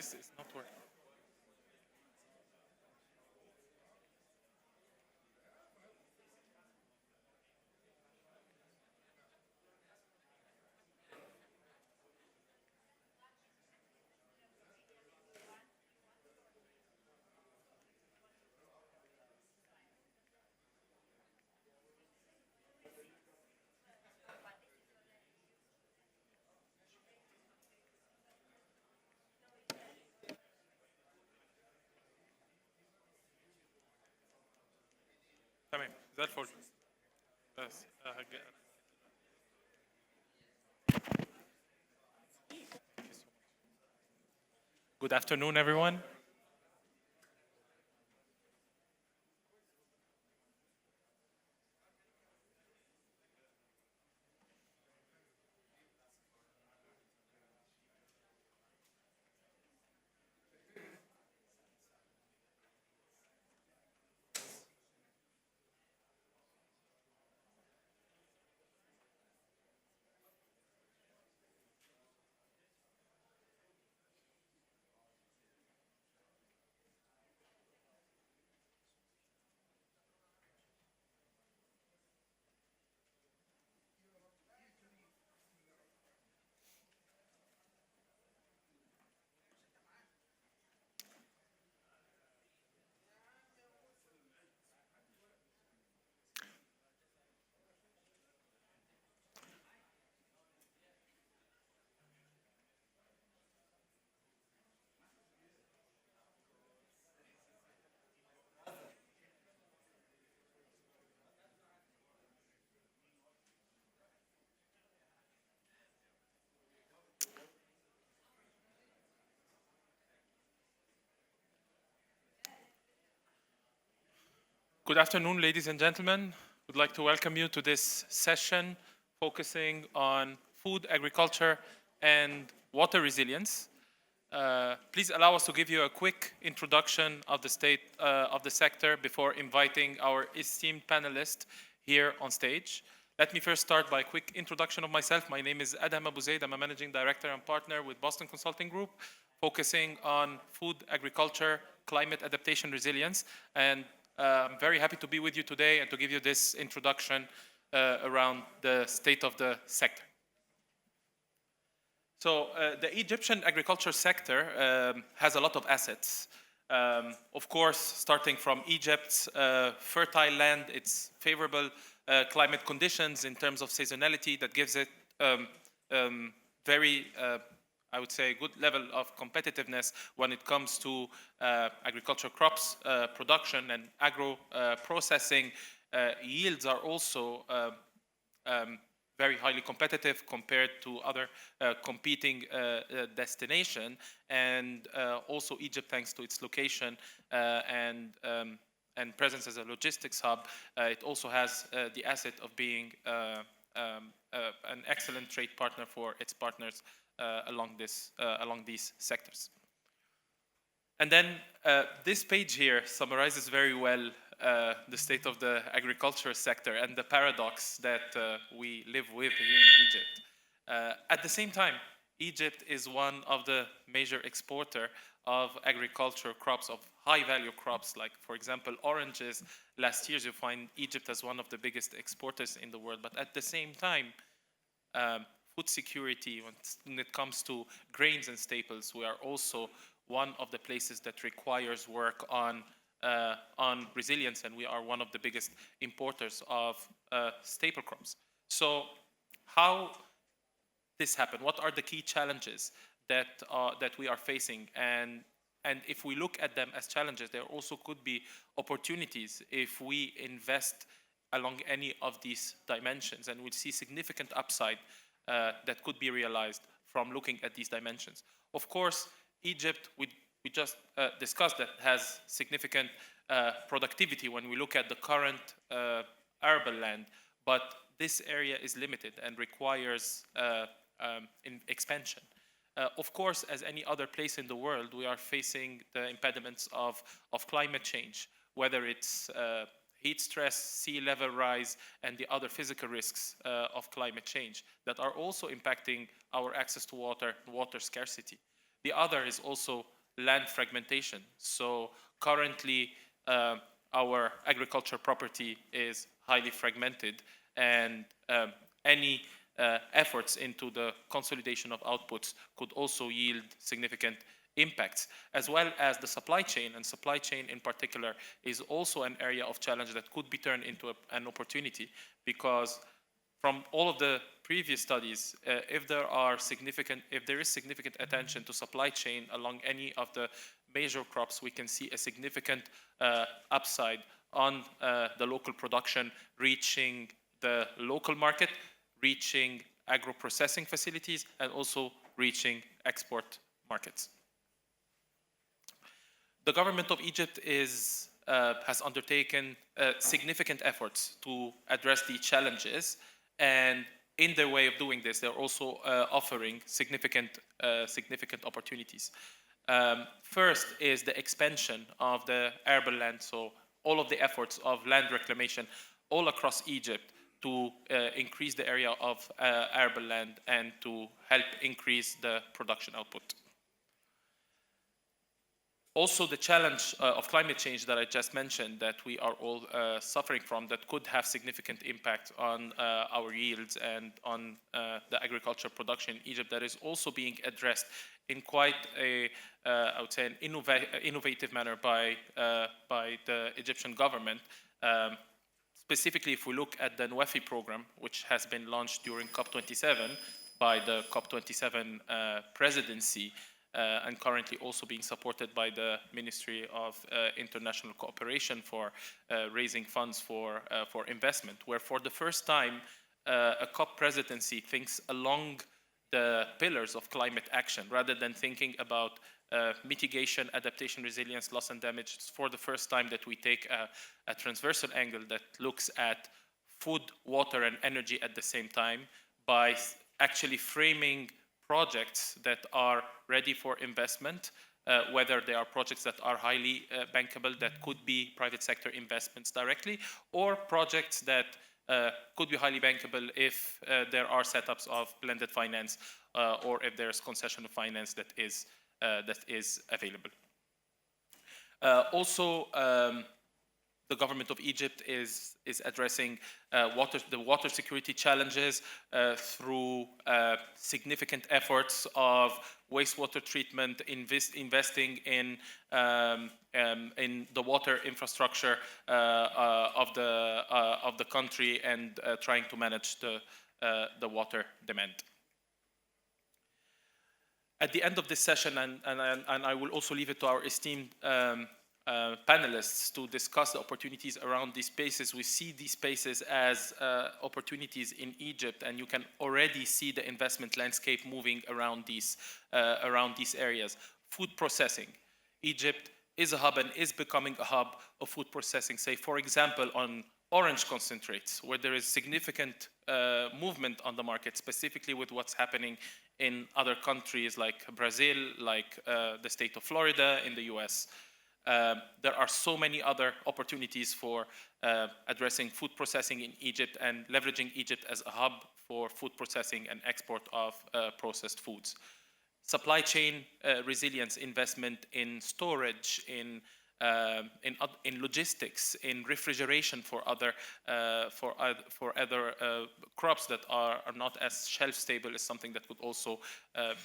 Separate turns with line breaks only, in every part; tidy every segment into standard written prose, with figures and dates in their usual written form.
This is not working. تمام زي الفل بس Good afternoon, everyone. Good afternoon, ladies and gentlemen. We'd like to welcome you to this session focusing on food, agriculture, and water resilience. Please allow us to give you a quick introduction of the state of the sector before inviting our esteemed panelists here on stage. Let me first start by a quick introduction of myself. My name is Adham Abouzied. I'm a managing director and partner with Boston Consulting Group, focusing on food, agriculture, climate adaptation, resilience. And I'm very happy to be with you today and to give you this introduction around the state of the sector. So the Egyptian agriculture sector has a lot of assets. Of course, starting from Egypt's fertile land, its favorable climate conditions in terms of seasonality that gives it very, I would say, good level of competitiveness when it comes to agricultural crops production and agro processing. Yields are also very highly competitive compared to other competing destination, and also Egypt, thanks to its location and presence as a logistics hub, it also has the asset of being an excellent trade partner for its partners along these sectors. And then this page here summarizes very well the state of the agriculture sector and the paradox that we live with here in Egypt. At the same time, Egypt is one of the major exporter of agriculture crops, of high-value crops, like, for example, oranges. Last year, you find Egypt as one of the biggest exporters in the world. But at the same time, food security, when it comes to grains and staples, we are also one of the places that requires work on resilience, and we are one of the biggest importers of staple crops. So how this happened? What are the key challenges that we are facing? And if we look at them as challenges, there also could be opportunities if we invest along any of these dimensions, and we'll see significant upside that could be realized from looking at these dimensions. Of course, Egypt, we just discussed, that has significant productivity when we look at the current arable land, but this area is limited and requires expansion. Of course, as any other place in the world, we are facing the impediments of climate change, whether it's heat stress, sea level rise, and the other physical risks of climate change that are also impacting our access to water, water scarcity. The other is also land fragmentation. So currently, our agriculture property is highly fragmented, and any efforts into the consolidation of outputs could also yield significant impacts, as well as the supply chain. And supply chain in particular is also an area of challenge that could be turned into an opportunity, because from all of the previous studies, if there is significant attention to supply chain along any of the major crops, we can see a significant upside on the local production reaching the local market, reaching agro-processing facilities, and also reaching export markets. The government of Egypt has undertaken significant efforts to address the challenges, and in their way of doing this, they're also offering significant opportunities. First is the expansion of the arable land, so all of the efforts of land reclamation all across Egypt to increase the area of arable land and to help increase the production output. Also, the challenge of climate change that I just mentioned, that we are all suffering from, that could have significant impact on our yields and on the agriculture production in Egypt, that is also being addressed in quite I would say, an innovative manner by the Egyptian government. Specifically, if we look at the NWEFI program, which has been launched during COP27 by the COP27 presidency, and currently also being supported by the Ministry of International Cooperation for raising funds for investment, where for the first time a COP presidency thinks along the pillars of climate action rather than thinking about mitigation, adaptation, resilience, loss and damage. It's for the first time that we take a transversal angle that looks at food, water and energy at the same time by actually framing projects that are ready for investment, whether they are projects that are highly bankable, that could be private sector investments directly, or projects that could be highly bankable if there are setups of blended finance or if there's concession of finance that is available. Also, the government of Egypt is addressing the water security challenges through significant efforts of wastewater treatment, investing in the water infrastructure of the country, and trying to manage the water demand. At the end of this session, and I will also leave it to our esteemed panelists to discuss the opportunities around these spaces. We see these spaces as opportunities in Egypt, and you can already see the investment landscape moving around these areas. Food processing. Egypt is a hub and is becoming a hub of food processing. Say, for example, on orange concentrates, where there is significant movement on the market, specifically with what's happening in other countries like Brazil, like the state of Florida in the US. There are so many other opportunities for addressing food processing in Egypt and leveraging Egypt as a hub for food processing and export of processed foods. Supply chain resilience, investment in storage, in logistics, in refrigeration for other crops that are not as shelf stable is something that could also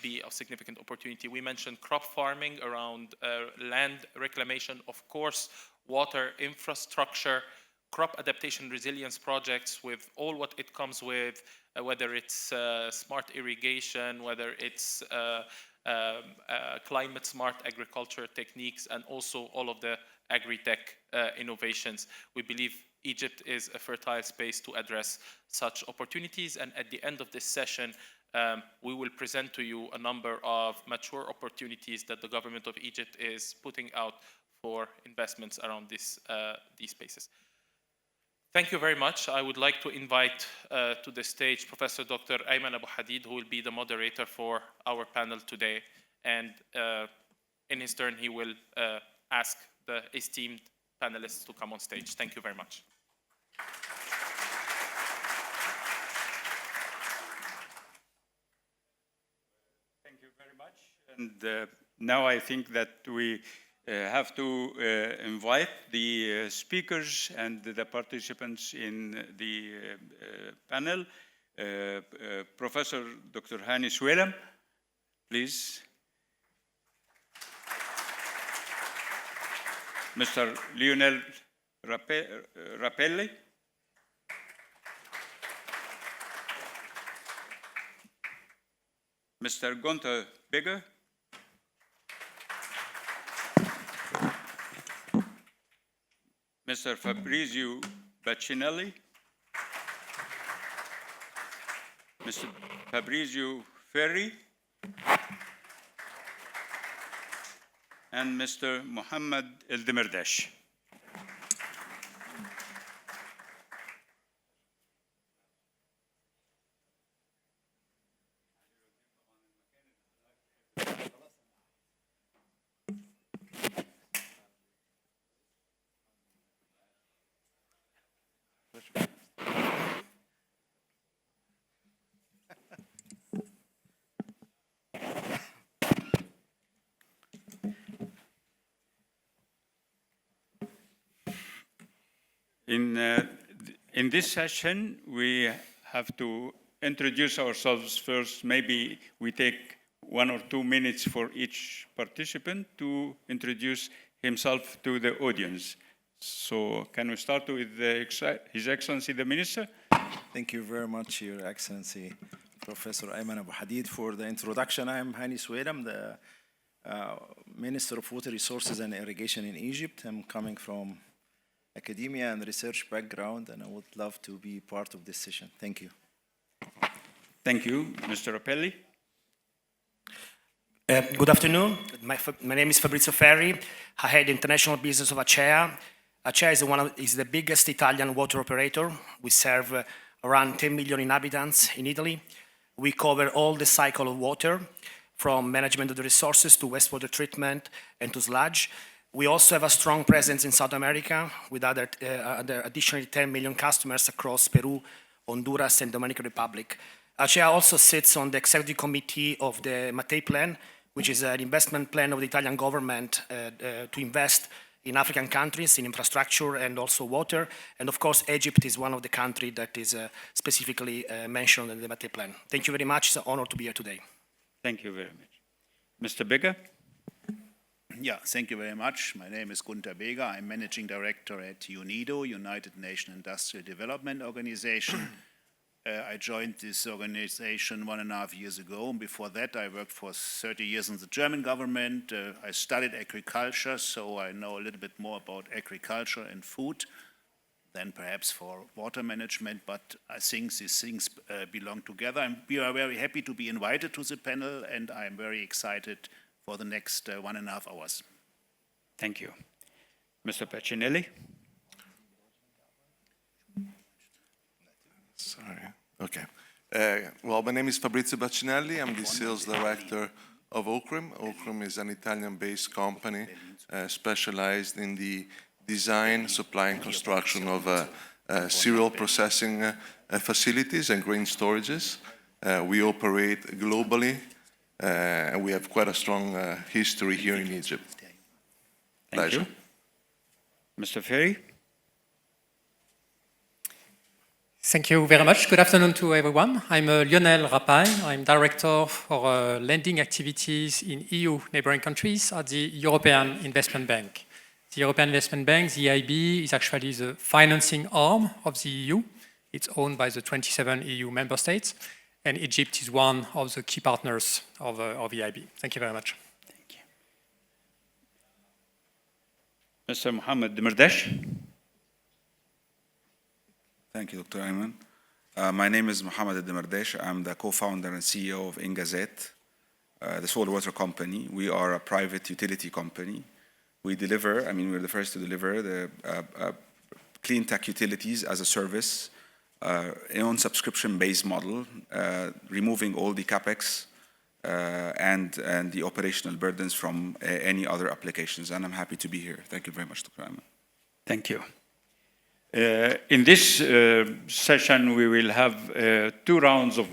be of significant opportunity. We mentioned crop farming around land reclamation, of course, water infrastructure, crop adaptation resilience projects with all what it comes with, whether it's smart irrigation, whether it's climate smart agriculture techniques, and also all of the agri-tech innovations. We believe Egypt is a fertile space to address such opportunities, and at the end of this session we will present to you a number of mature opportunities that the government of Egypt is putting out for investments around these spaces. Thank you very much. I would like to invite to the stage Professor Dr. Ayman Abouzied, who will be the moderator for our panel today. And in his turn, he will ask the esteemed panelists to come on stage. Thank you very much.
Thank you very much. And now I think that we have to invite the speakers and the participants in the panel. Professor Dr. Hani Sewilam, please. Mr. Lionel Rappaille. Mr. Gunther Bigger. Mr. Fabrizio Bacinelli. Mr. Fabrizio Ferri. And Mr. Mohammed Demardesh. In this session, we have to introduce ourselves first. Maybe we take 1 or 2 minutes for each participant to introduce himself to the audience. So can we start with His Excellency the Minister?
Thank you very much, Your Excellency, Professor Ayman Abouzied, for the introduction. I'm Hani Sewilam, the Minister of Water Resources and Irrigation in Egypt. I'm coming from academia and research background, and I would love to be part of this session. Thank you.
Thank you. Mr. Rappaille.
Good afternoon. My name is Fabrizio Ferri. I head international business of Acea. Acea is the biggest Italian water operator. We serve around 10 million inhabitants in Italy. We cover all the cycle of water, from management of the resources to wastewater treatment and to sludge. We also have a strong presence in South America with other additionally 10 million customers across Peru, Honduras, and Dominican Republic. Acea also sits on the executive committee of the Mattei Plan, which is an investment plan of the Italian government to invest in African countries in infrastructure and also water. And of course, Egypt is one of the countries that is specifically mentioned in the Mattei Plan. Thank you very much. It's an honor to be here today.
Thank you very much. Mr. Bigger.
Yeah, thank you very much. My name is Gunther Beger. I'm Managing Director at UNIDO, United Nations Industrial Development Organization. I joined this organization 1.5 years ago. And before that, I worked for 30 years in the German government. I studied agriculture, so I know a little bit more about agriculture and food than perhaps for water management, but I think these things belong together. And we are very happy to be invited to the panel, and I'm very excited for the next 1.5 hours.
Thank you. Mr. Bacinelli.
Sorry. Okay. Well, my name is Fabrizio Bacinelli. I'm the sales director of Ocrim. Ocrim is an Italian-based company specialized in the design, supply, and construction of cereal processing facilities and grain storages. We operate globally, and we have quite a strong history here in Egypt.
Thank you. Mr. Ferri.
Thank you very much. Good afternoon to everyone. I'm Lionel Rappaille. I'm Director for lending activities in EU neighboring countries at the European Investment Bank. The European Investment Bank, the EIB, is actually the financing arm of the EU. It's owned by the 27 EU member states, and Egypt is one of the key partners of EIB. Thank you very much.
Thank you. Mr. Mohammed Demardesh.
Thank you, Dr. Ayman. My name is Mohammed Demardesh. I'm the co-founder and CEO of Engazaat, the solar water company. We are a private utility company. We deliver, we're the first to deliver the clean tech utilities as a service, on subscription-based model, removing all the capex and the operational burdens from any other applications. And I'm happy to be here. Thank you very much, Dr. Ayman.
Thank you. In this session, we will have 2 rounds of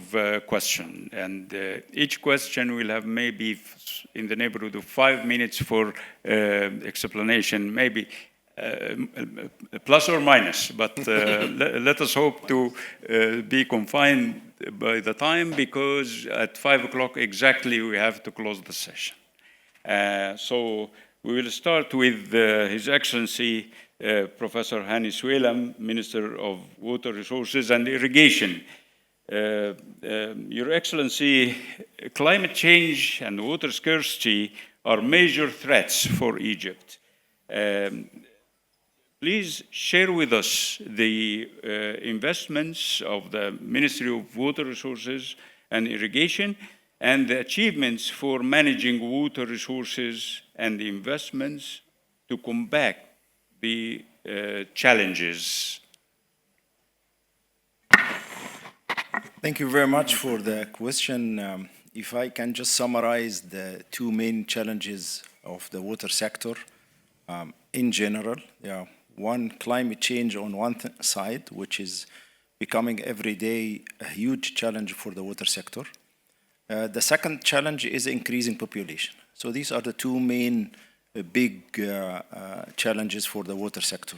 questions, and each question will have maybe in the neighborhood of 5 minutes for explanation, maybe plus or minus, but let us hope to be confined by the time, because at 5 o'clock exactly we have to close the session. So we will start with His Excellency Professor Hani Sewilam, Minister of Water Resources and Irrigation. Your Excellency, climate change and water scarcity are major threats for Egypt. Please share with us the investments of the Ministry of Water Resources and Irrigation and the achievements for managing water resources and the investments to combat the challenges.
Thank you very much for the question. If I can just summarize the 2 main challenges of the water sector in general. One, climate change on one side, which is becoming every day a huge challenge for the water sector. The second challenge is increasing population. So these are the 2 main big challenges for the water sector.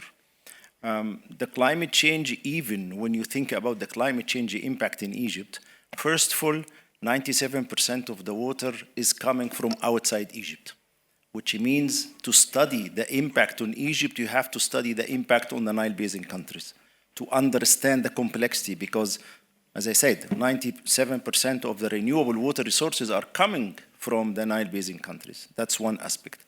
The climate change, even when you think about the climate change impact in Egypt, first of all, 97% of the water is coming from outside Egypt, which means to study the impact on Egypt, you have to study the impact on the Nile Basin countries to understand the complexity, because, as I said, 97% of the renewable water resources are coming from the Nile Basin countries. That's one aspect.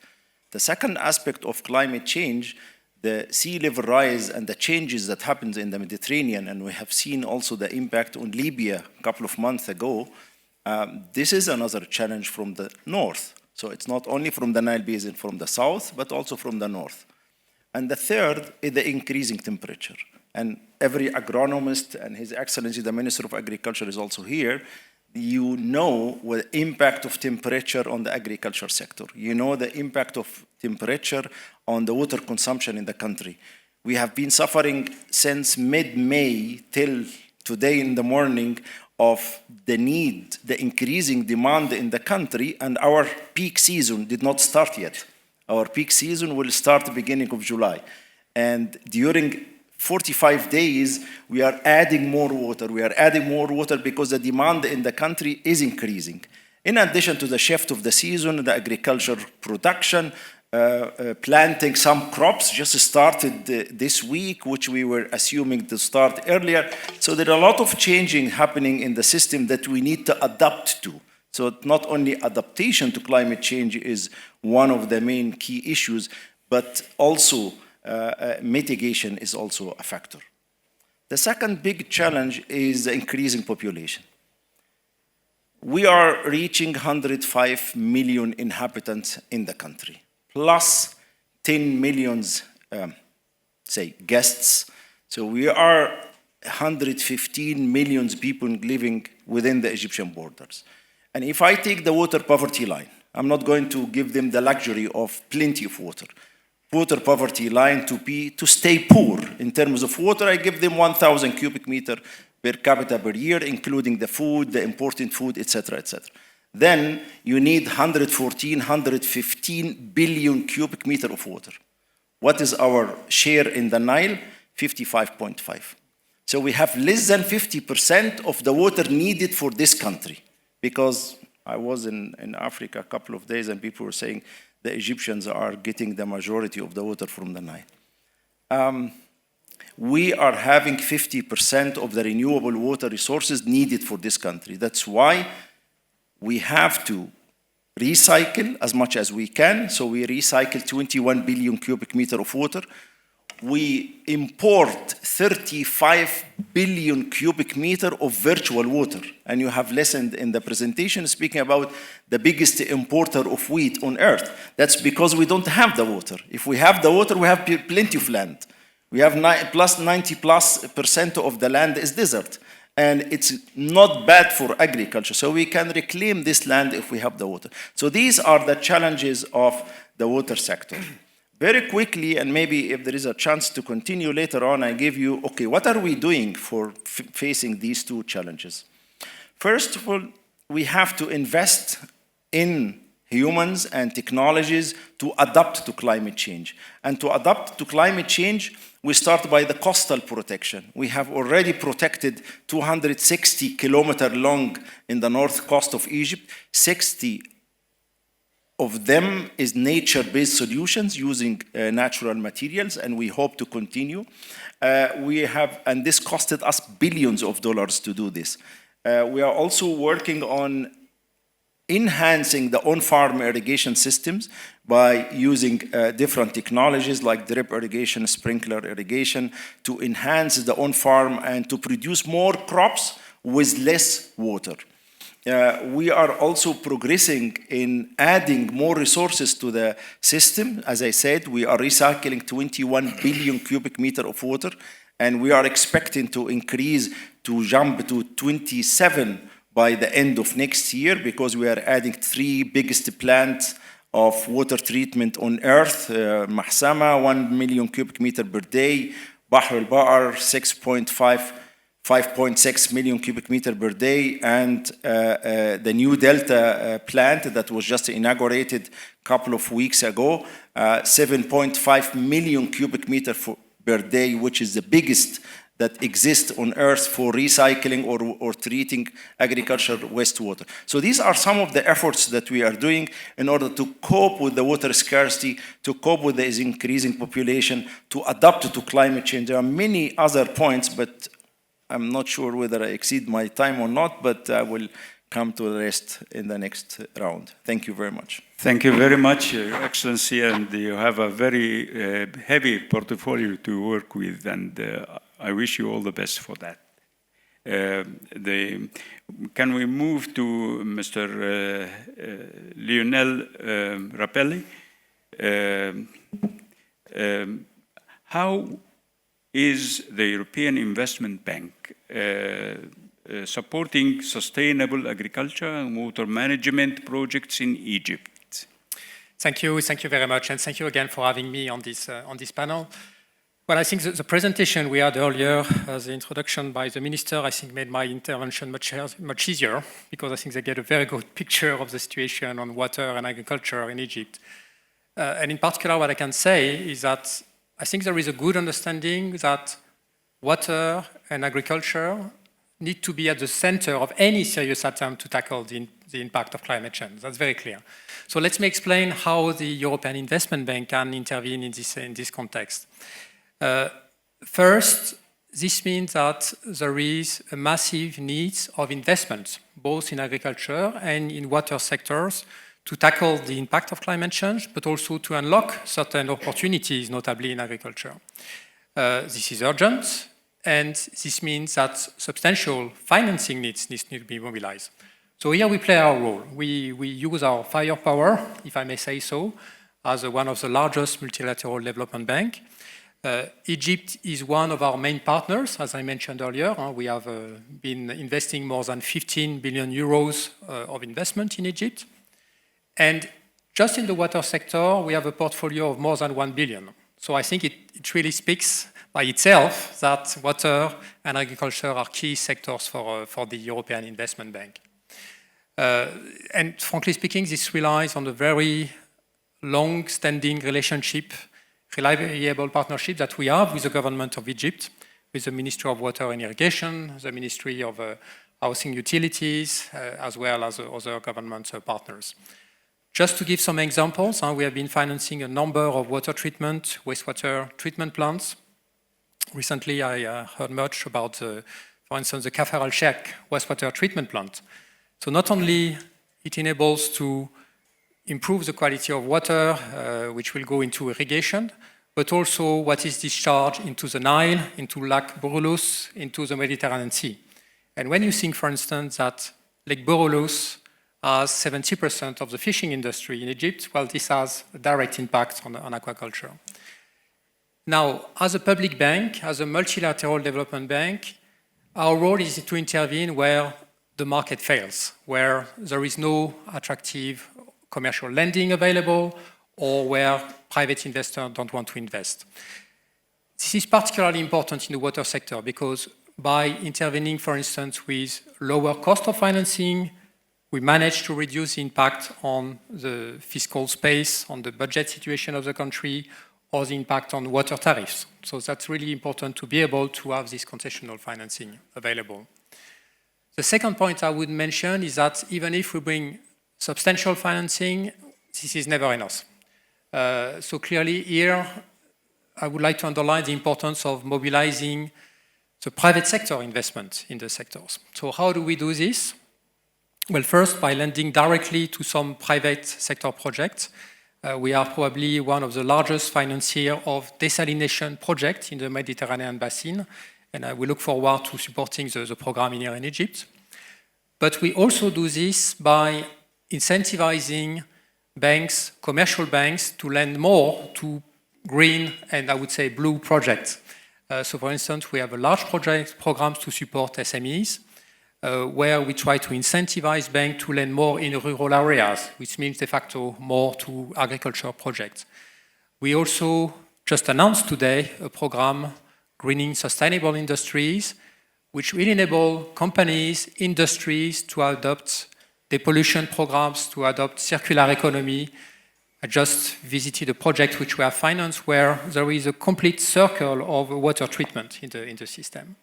The second aspect of climate change, the sea level rise and the changes that happens in the Mediterranean, and we have seen also the impact on Libya a couple of months ago. This is another challenge from the north. So it's not only from the Nile Basin from the south, but also from the north. And the third is the increasing temperature. And every agronomist and His Excellency, the Minister of Agriculture, is also here. You know the impact of temperature on the agriculture sector. You know the impact of temperature on the water consumption in the country. We have been suffering since mid-May till today in the morning of the need, the increasing demand in the country, and our peak season did not start yet. Our peak season will start the beginning of July. And during 45 days, we are adding more water. We are adding more water because the demand in the country is increasing. In addition to the shift of the season, the agriculture production, planting some crops just started this week, which we were assuming to start earlier. So there are a lot of changing happening in the system that we need to adapt to. So not only adaptation to climate change is one of the main key issues, but also mitigation is also a factor. The second big challenge is the increasing population. We are reaching 105 million inhabitants in the country, plus 10 million, say, guests. So we are 115 million people living within the Egyptian borders. And if I take the water poverty line, I'm not going to give them the luxury of plenty of water. Water poverty line to stay poor in terms of water, I give them 1,000 cubic meter per capita per year, including the food, the imported food, etc., etc. Then you need 115 billion cubic meter of water. What is our share in the Nile? 55.5. So we have less than 50% of the water needed for this country. Because I was in Africa a couple of days and people were saying the Egyptians are getting the majority of the water from the Nile. We are having 50% of the renewable water resources needed for this country. That's why we have to recycle as much as we can. So we recycle 21 billion cubic meter of water. We import 35 billion cubic meter of virtual water. And you have listened in the presentation speaking about the biggest importer of wheat on earth. That's because we don't have the water. If we have the water, we have plenty of land. We have 90+% of the land is desert. And it's not bad for agriculture. So we can reclaim this land if we have the water. So these are the challenges of the water sector. very quickly, and maybe if there is a chance to continue later on, I give you, okay, what are we doing for facing these two challenges? First of all, we have to invest in humans and technologies to adapt to climate change. And to adapt to climate change, we start by the coastal protection. We have already protected 260 kilometers long in the north coast of Egypt. 60 of them is nature-based solutions using natural materials, and we hope to continue. And this costed us billions of dollars to do this. We are also working on enhancing the on-farm irrigation systems by using different technologies like drip irrigation, sprinkler irrigation, to enhance the on-farm and to produce more crops with less water. We are also progressing in adding more resources to the system. As I said, we are recycling 21 billion cubic meter of water, and we are expecting to increase to jump to 27 by the end of next year, because we are adding 3 biggest plants of water treatment on Earth. Mahsama, 1 million cubic meter per day. Bahr al-Ba'ar, 5.6 million cubic meter per day, and the new Delta plant that was just inaugurated a couple of weeks ago, 7.5 million cubic meter per day, which is the biggest that exists on Earth for recycling or treating agricultural wastewater. So these are some of the efforts that we are doing in order to cope with the water scarcity, to cope with the increasing population, to adapt to climate change. There are many other points, but I'm not sure whether I exceed my time or not, but I will come to the rest in the next round. Thank you very much.
Thank you very much, Your Excellency, and you have a very heavy portfolio to work with, and I wish you all the best for that. Can we move to Mr. Lionel Rappaille? How is the European Investment Bank supporting sustainable agriculture and water management projects in Egypt?
Thank you very much, and thank you again for having me on this panel. Well, I think the presentation we had earlier, the introduction by the minister, I think made my intervention much easier, because I think they get a very good picture of the situation on water and agriculture in Egypt. And in particular, what I can say is that I think there is a good understanding that water and agriculture need to be at the center of any serious attempt to tackle the impact of climate change. That's very clear. So let me explain how the European Investment Bank can intervene in this context. First, this means that there is a massive need of investment, both in agriculture and in water sectors, to tackle the impact of climate change, but also to unlock certain opportunities, notably in agriculture. This is urgent, and this means that substantial financing needs to be mobilized. So here we play our role. We use our firepower, if I may say so, as one of the largest multilateral development banks. Egypt is one of our main partners, as I mentioned earlier. We have been investing more than 15 billion euros of investment in Egypt. And just in the water sector, we have a portfolio of more than 1 billion. So I think it really speaks by itself that water and agriculture are key sectors for the European Investment Bank. And frankly speaking, this relies on a very long-standing relationship, reliable partnership that we have with the government of Egypt, with the Ministry of Water and Irrigation, the Ministry of Housing Utilities, as well as other government partners. Just to give some examples, we have been financing a number of water treatment, wastewater treatment plants. Recently, I heard much about, for instance, the Kafar al-Sheikh wastewater treatment plant. So not only it enables to improve the quality of water, which will go into irrigation, but also what is discharged into the Nile, into Lake Borulus, into the Mediterranean Sea. And when you think, for instance, that Lake Borulus has 70% of the fishing industry in Egypt, well, this has a direct impact on aquaculture. Now, as a public bank, as a multilateral development bank, our role is to intervene where the market fails, where there is no attractive commercial lending available, or where private investors don't want to invest. This is particularly important in the water sector because by intervening, for instance, with lower cost of financing, we manage to reduce the impact on the fiscal space, on the budget situation of the country, or the impact on water tariffs. So that's really important to be able to have this concessional financing available. The second point I would mention is that even if we bring substantial financing, this is never enough. So clearly here, I would like to underline the importance of mobilizing the private sector investment in the sectors. So how do we do this? Well, first, by lending directly to some private sector projects. We are probably one of the largest financiers of desalination projects in the Mediterranean basin, and we look forward to supporting the program here in Egypt. But we also do this by incentivizing banks, commercial banks, to lend more to green and I would say blue projects. So for instance, we have a large programs to support SMEs, where we try to incentivize banks to lend more in rural areas, which means de facto more to agriculture projects. We also just announced today a program, Greening Sustainable Industries, which will enable companies, industries to adopt depollution programs, to adopt circular economy. I just visited a project which we have financed where there is a complete circle of water treatment in the system.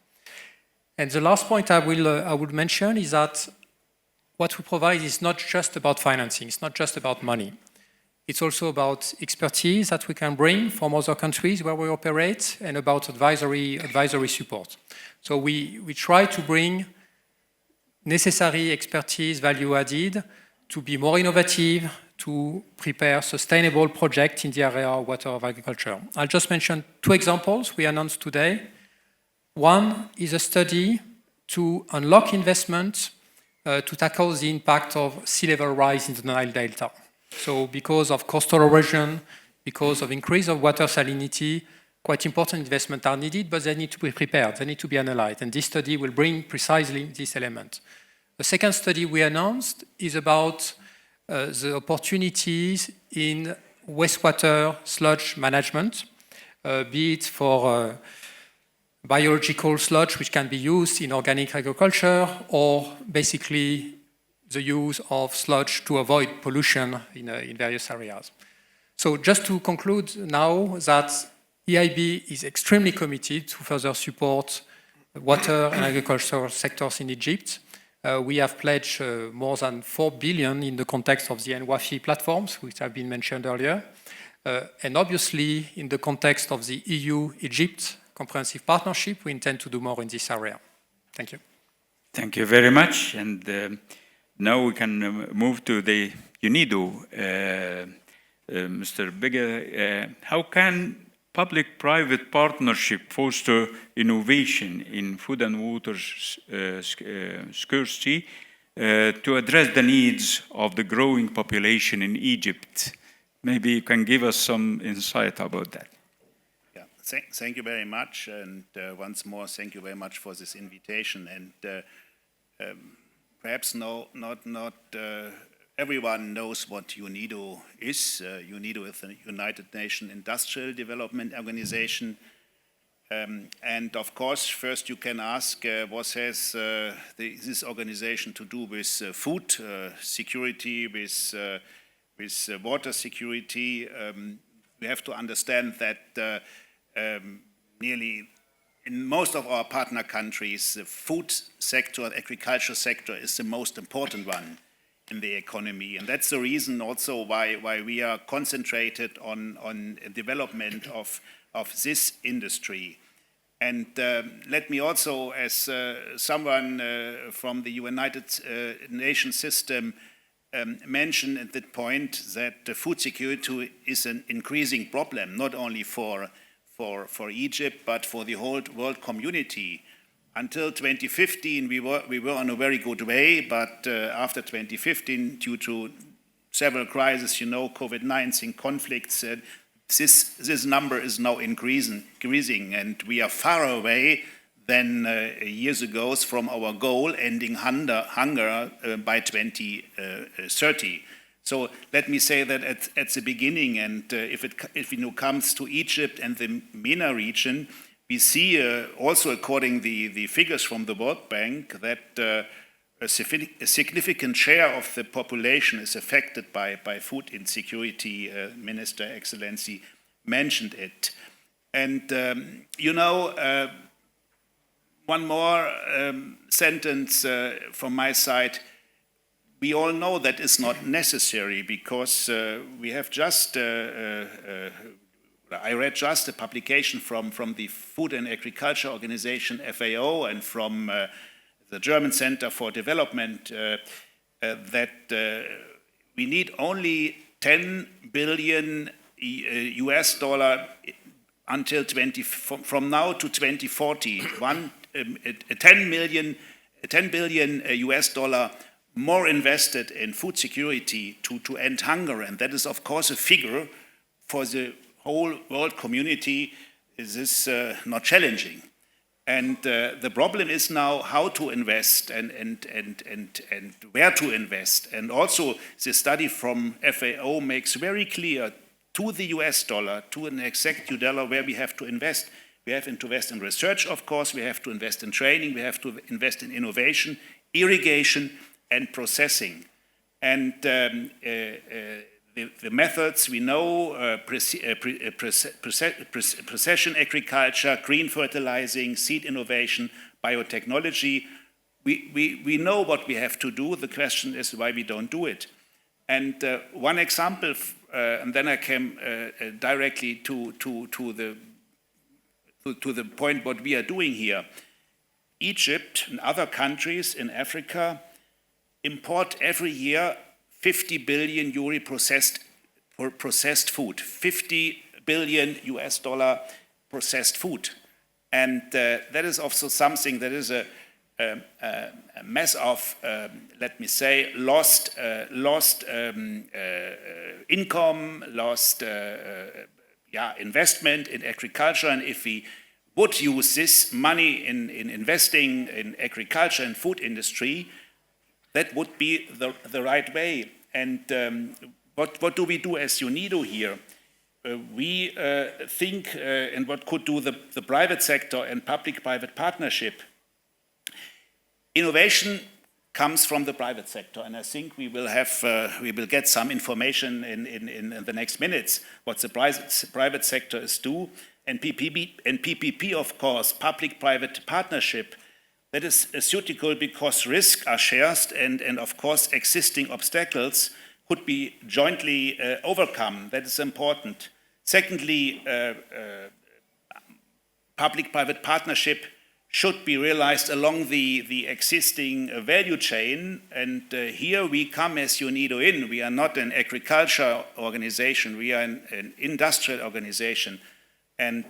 And the last point I would mention is that what we provide is not just about financing, it's not just about money. It's also about expertise that we can bring from other countries where we operate and about advisory support. So we try to bring necessary expertise, value added, to be more innovative, to prepare sustainable projects in the area of water of agriculture. I'll just mention two examples we announced today. One is a study to unlock investment to tackle the impact of sea level rise in the Nile Delta. So because of coastal erosion, because of increase of water salinity, quite important investments are needed, but they need to be prepared, they need to be analyzed, and this study will bring precisely this element. The second study we announced is about the opportunities in wastewater sludge management, be it for biological sludge, which can be used in organic agriculture, or basically the use of sludge to avoid pollution in various areas. So just to conclude now that EIB is extremely committed to further support water and agricultural sectors in Egypt. We have pledged more than 4 billion in the context of the NWAFI platforms, which have been mentioned earlier. And obviously, in the context of the EU-Egypt comprehensive partnership, we intend to do more in this area. Thank you.
Thank you very much. And now we can move to the UNIDO. Mr. Bega, how can public-private partnership foster innovation in food and water scarcity to address the needs of the growing population in Egypt? Maybe you can give us some insight about that.
Yeah, thank you very much. And once more, thank you very much for this invitation. And perhaps not everyone knows what UNIDO is. UNIDO is the United Nations Industrial Development Organization. And of course, first you can ask, what has this organization to do with food security, with water security? We have to understand that nearly in most of our partner countries, the food sector, the agriculture sector is the most important one in the economy. And that's the reason also why we are concentrated on development of this industry. And let me also, as someone from the United Nations system, mention at that point that food security is an increasing problem, not only for Egypt, but for the whole world community. Until 2015, we were on a very good way, but after 2015, due to several crises, COVID-19 conflicts, this number is now increasing, and we are far away than years ago from our goal, ending hunger by 2030. So let me say that at the beginning, and if it comes to Egypt and the MENA region, we see also according the figures from the World Bank that a significant share of the population is affected by food insecurity. Minister Excellency mentioned it. And, one more sentence from my side. We all know that is not necessary because we have just, I read just a publication from the Food and Agriculture Organization, FAO, and from the German Center for Development, that we need only 10 billion US dollar until from now to 2040. 10 billion US dollar more invested in food security to end hunger. And that is, of course, a figure for the whole world community. Is this not challenging? And the problem is now how to invest and where to invest. And also the study from FAO makes very clear to the US dollar, to an exact dollar where we have to invest. We have to invest in research, of course, we have to invest in training, we have to invest in innovation, irrigation, and processing. And the methods we know, precision agriculture, green fertilizing, seed innovation, biotechnology, we know what we have to do. The question is why we don't do it. And one example, and then I came directly to the point what we are doing here. Egypt and other countries in Africa import every year 50 billion euro processed food, 50 billion US dollar processed food. And that is also something that is a mess of, let me say, lost income, lost investment in agriculture. And if we would use this money in investing in agriculture and food industry, that would be the right way. And what do we do as UNIDO here? We think in what could do the private sector and public-private partnership. Innovation comes from the private sector, and I think we will get some information in the next minutes what the private sector is do. And PPP, of course, public-private partnership, that is suitable because risks are shared and of course existing obstacles could be jointly overcome. That is important. Secondly, public-private partnership should be realized along the existing value chain. And here we come as UNIDO in. We are not an agriculture organization. We are an industrial organization. And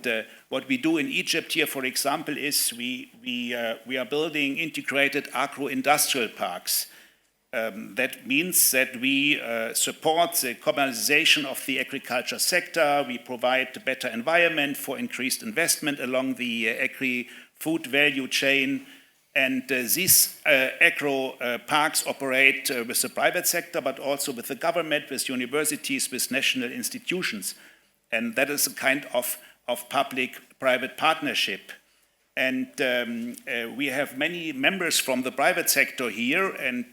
what we do in Egypt here, for example, is we are building integrated agro-industrial parks. That means that we support the commercialization of the agriculture sector. We provide a better environment for increased investment along the agri-food value chain. And these agro parks operate with the private sector, but also with the government, with universities, with national institutions. And that is a kind of public-private partnership. And we have many members from the private sector here, and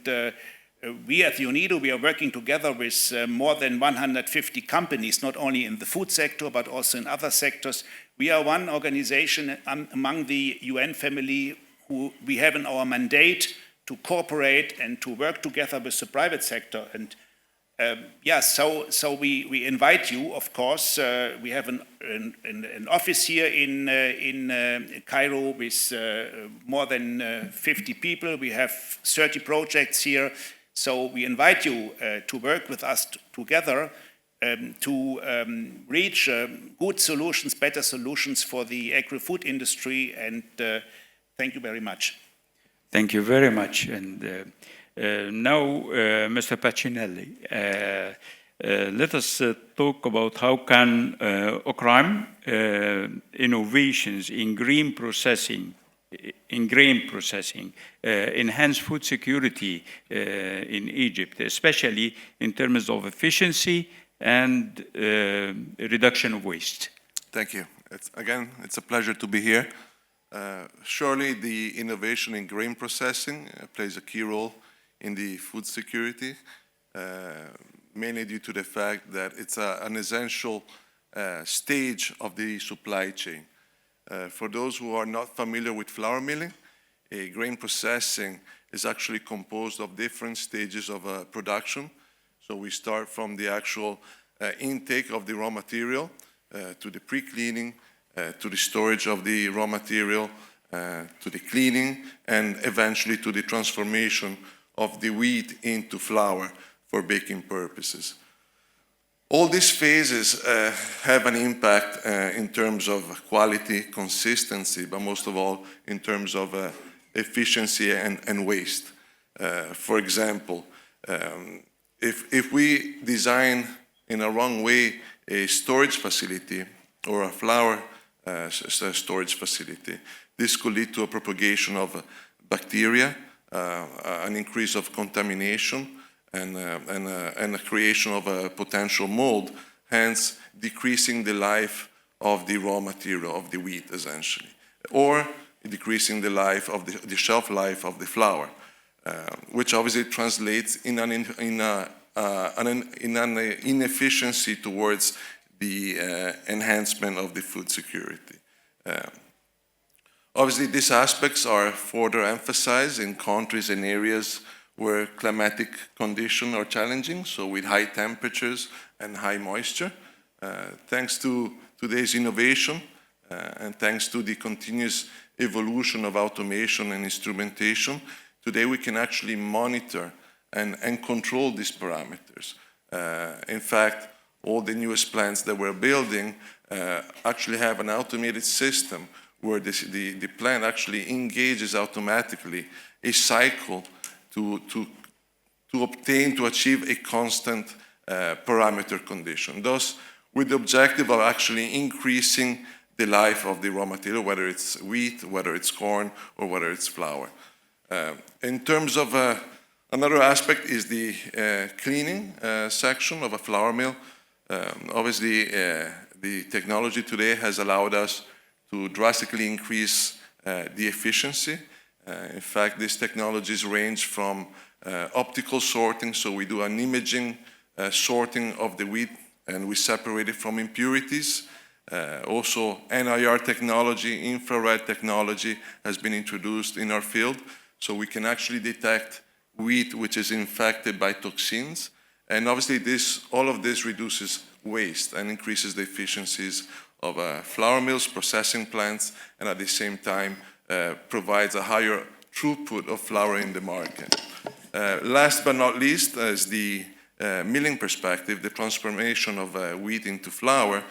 we at UNIDO, we are working together with more than 150 companies, not only in the food sector, but also in other sectors. We are one organization among the UN family who we have in our mandate to cooperate and to work together with the private sector. And so we invite you, of course. We have an office here in Cairo with more than 50 people. We have 30 projects here. So we invite you to work with us together to reach good solutions, better solutions for the agri-food industry. And thank you very much.
Thank you very much. And now, Mr. Bacinelli, let us talk about how can Ocrim innovations in green processing in grain processing, enhance food security in Egypt, especially in terms of efficiency and reduction of waste.
Thank you. It's a pleasure to be here. Surely the innovation in grain processing plays a key role in the food security, mainly due to the fact that it's an essential stage of the supply chain. For those who are not familiar with flour milling, grain processing is actually composed of different stages of production. So we start from the actual intake of the raw material to the pre-cleaning, to the storage of the raw material, to the cleaning, and eventually to the transformation of the wheat into flour for baking purposes. All these phases have an impact in terms of quality, consistency, but most of all in terms of efficiency and waste. For example, if we design in a wrong way a storage facility or a flour storage facility, this could lead to a propagation of bacteria, an increase of contamination, and a creation of a potential mold, hence decreasing the life of the raw material, of the wheat essentially, or decreasing the life of the shelf life of the flour, which obviously translates in an inefficiency towards the enhancement of the food security. Obviously, these aspects are further emphasized in countries and areas where climatic conditions are challenging, so with high temperatures and high moisture. Thanks to today's innovation and thanks to the continuous evolution of automation and instrumentation, today we can actually monitor and control these parameters. In fact, all the newest plants that we're building actually have an automated system where the plant actually engages automatically a cycle to achieve a constant parameter condition. Thus, with the objective of actually increasing the life of the raw material, whether it's wheat, whether it's corn, or whether it's flour. In terms of another aspect is the cleaning section of a flour mill. Obviously, the technology today has allowed us to drastically increase the efficiency. In fact, these technologies range from optical sorting, so we do an imaging sorting of the wheat and we separate it from impurities. Also, NIR technology, infrared technology has been introduced in our field, so we can actually detect wheat which is infected by toxins. And obviously, all of this reduces waste and increases the efficiencies of flour mills, processing plants, and at the same time provides a higher throughput of flour in the market. Last but not least, as the milling perspective, the transformation of wheat into flour.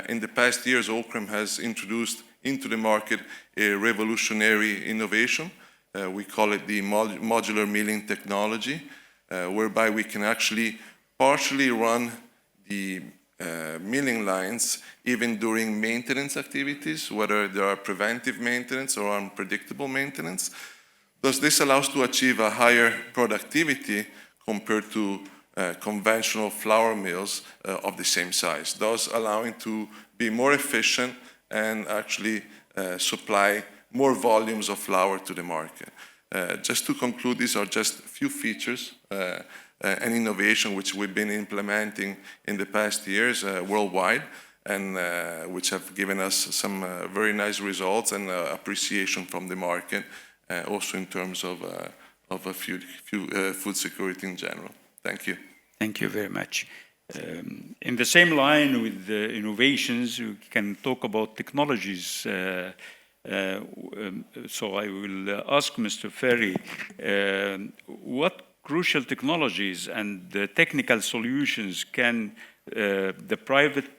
In the past years, Ocrim has introduced into the market a revolutionary innovation. We call it the modular milling technology, whereby we can actually partially run the milling lines even during maintenance activities, whether there are preventive maintenance or unpredictable maintenance. Thus, this allows to achieve a higher productivity compared to conventional flour mills of the same size, thus allowing to be more efficient and actually supply more volumes of flour to the market. Just to conclude, these are just a few features and innovation which we've been implementing in the past years worldwide, and which have given us some very nice results and appreciation from the market, also in terms of food security in general. Thank you.
Thank you very much. In the same line with the innovations, we can talk about technologies. So I will ask Mr. Ferri, what crucial technologies and technical solutions can the private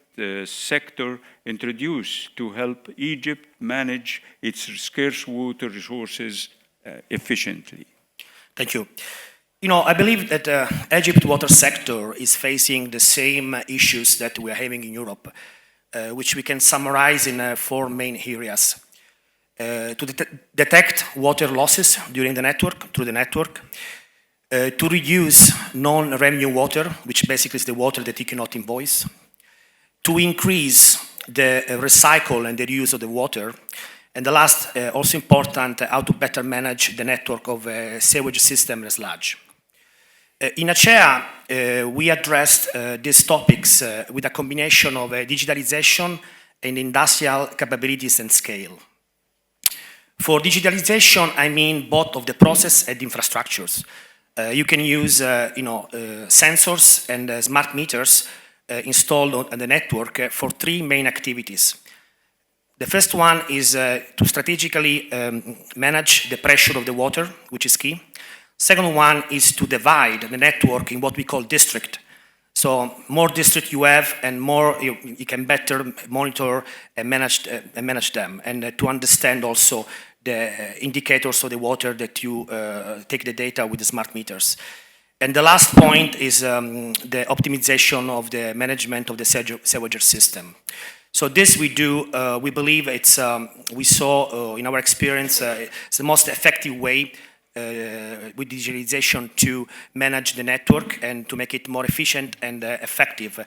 sector introduce to help Egypt manage its scarce water resources efficiently?
Thank you. You know, I believe that Egypt's water sector is facing the same issues that we are having in Europe, which we can summarize in 4 main areas. to detect water losses during the network, through the network, to reduce non-revenue water, which basically is the water that you cannot invoice, to increase the recycle and the reuse of the water, and the last, also important, how to better manage the network of sewage system and sludge. In Acea, we addressed these topics with a combination of digitalization and industrial capabilities and scale. For digitalization, I mean both of the process and infrastructures. You can use sensors and smart meters installed on the network for three main activities. The first one is to strategically manage the pressure of the water, which is key. Second one is to divide the network in what we call district. So more district you have, and more you can better monitor and manage them, and to understand also the indicators of the water that you take the data with the smart meters. And the last point is the optimization of the management of the sewage system. So this we do, we believe it's, we saw in our experience, it's the most effective way with digitalization to manage the network and to make it more efficient and effective.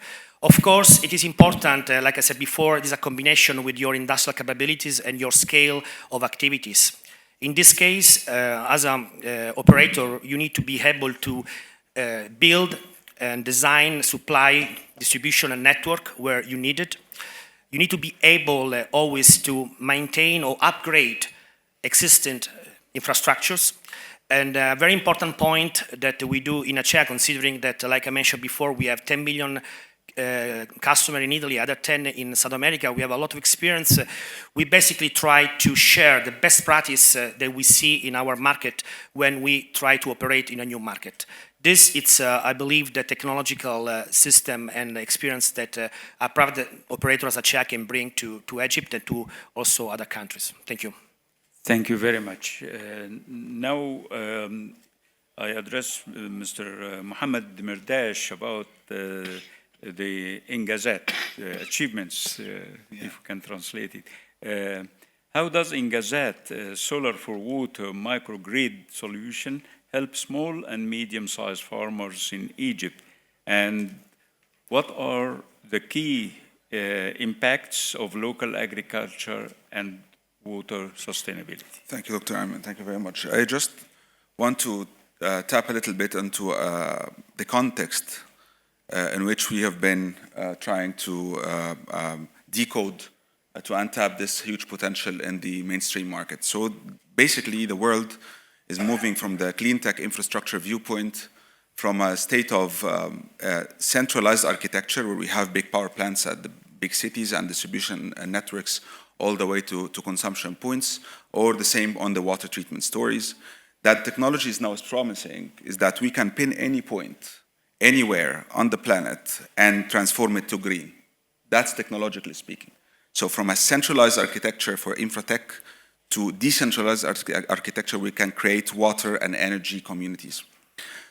Of course, it is important, like I said before, it is a combination with your industrial capabilities and your scale of activities. In this case, as an operator, you need to be able to build and design, supply, distribution, and network where you need it. You need to be able always to maintain or upgrade existing infrastructures. And a very important point that we do in Acea, considering that, like I mentioned before, we have 10 million customers in Italy, other 10 in South America, we have a lot of experience. We basically try to share the best practice that we see in our market when we try to operate in a new market. This, it's, I believe, the technological system and experience that a private operator as Acea can bring to Egypt and to also other countries. Thank you.
Thank you very much. Now I address Mr. Mohammed Demardesh about the Engazaat achievements, if you can translate it. How does Engazaat solar for water microgrid solution help small and medium-sized farmers in Egypt? And what are the key impacts of local agriculture and water sustainability?
Thank you, Dr. Ayman. Thank you very much. I just want to tap a little bit into the context in which we have been trying to decode to untap this huge potential in the mainstream market. So basically, the world is moving from the clean tech infrastructure viewpoint from a state of centralized architecture where we have big power plants at the big cities and distribution networks all the way to consumption points, or the same on the water treatment stories. That technology is now promising is that we can pin any point, anywhere on the planet and transform it to green. That's technologically speaking. So from a centralized architecture for infratech to decentralized architecture, we can create water and energy communities.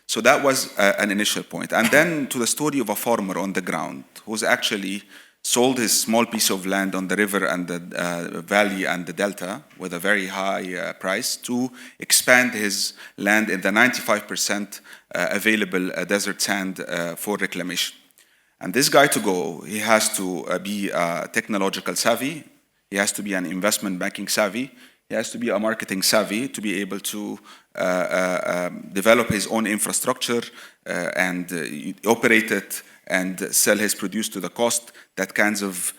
So that was an initial point. And then to the story of a farmer on the ground who's actually sold his small piece of land on the river and the valley and the delta with a very high price to expand his land in the 95% available desert sand for reclamation. And this guy to go, he has to be technological savvy, he has to be an investment banking savvy, he has to be a marketing savvy to be able to develop his own infrastructure and operate it and sell his produce to the cost that kinds of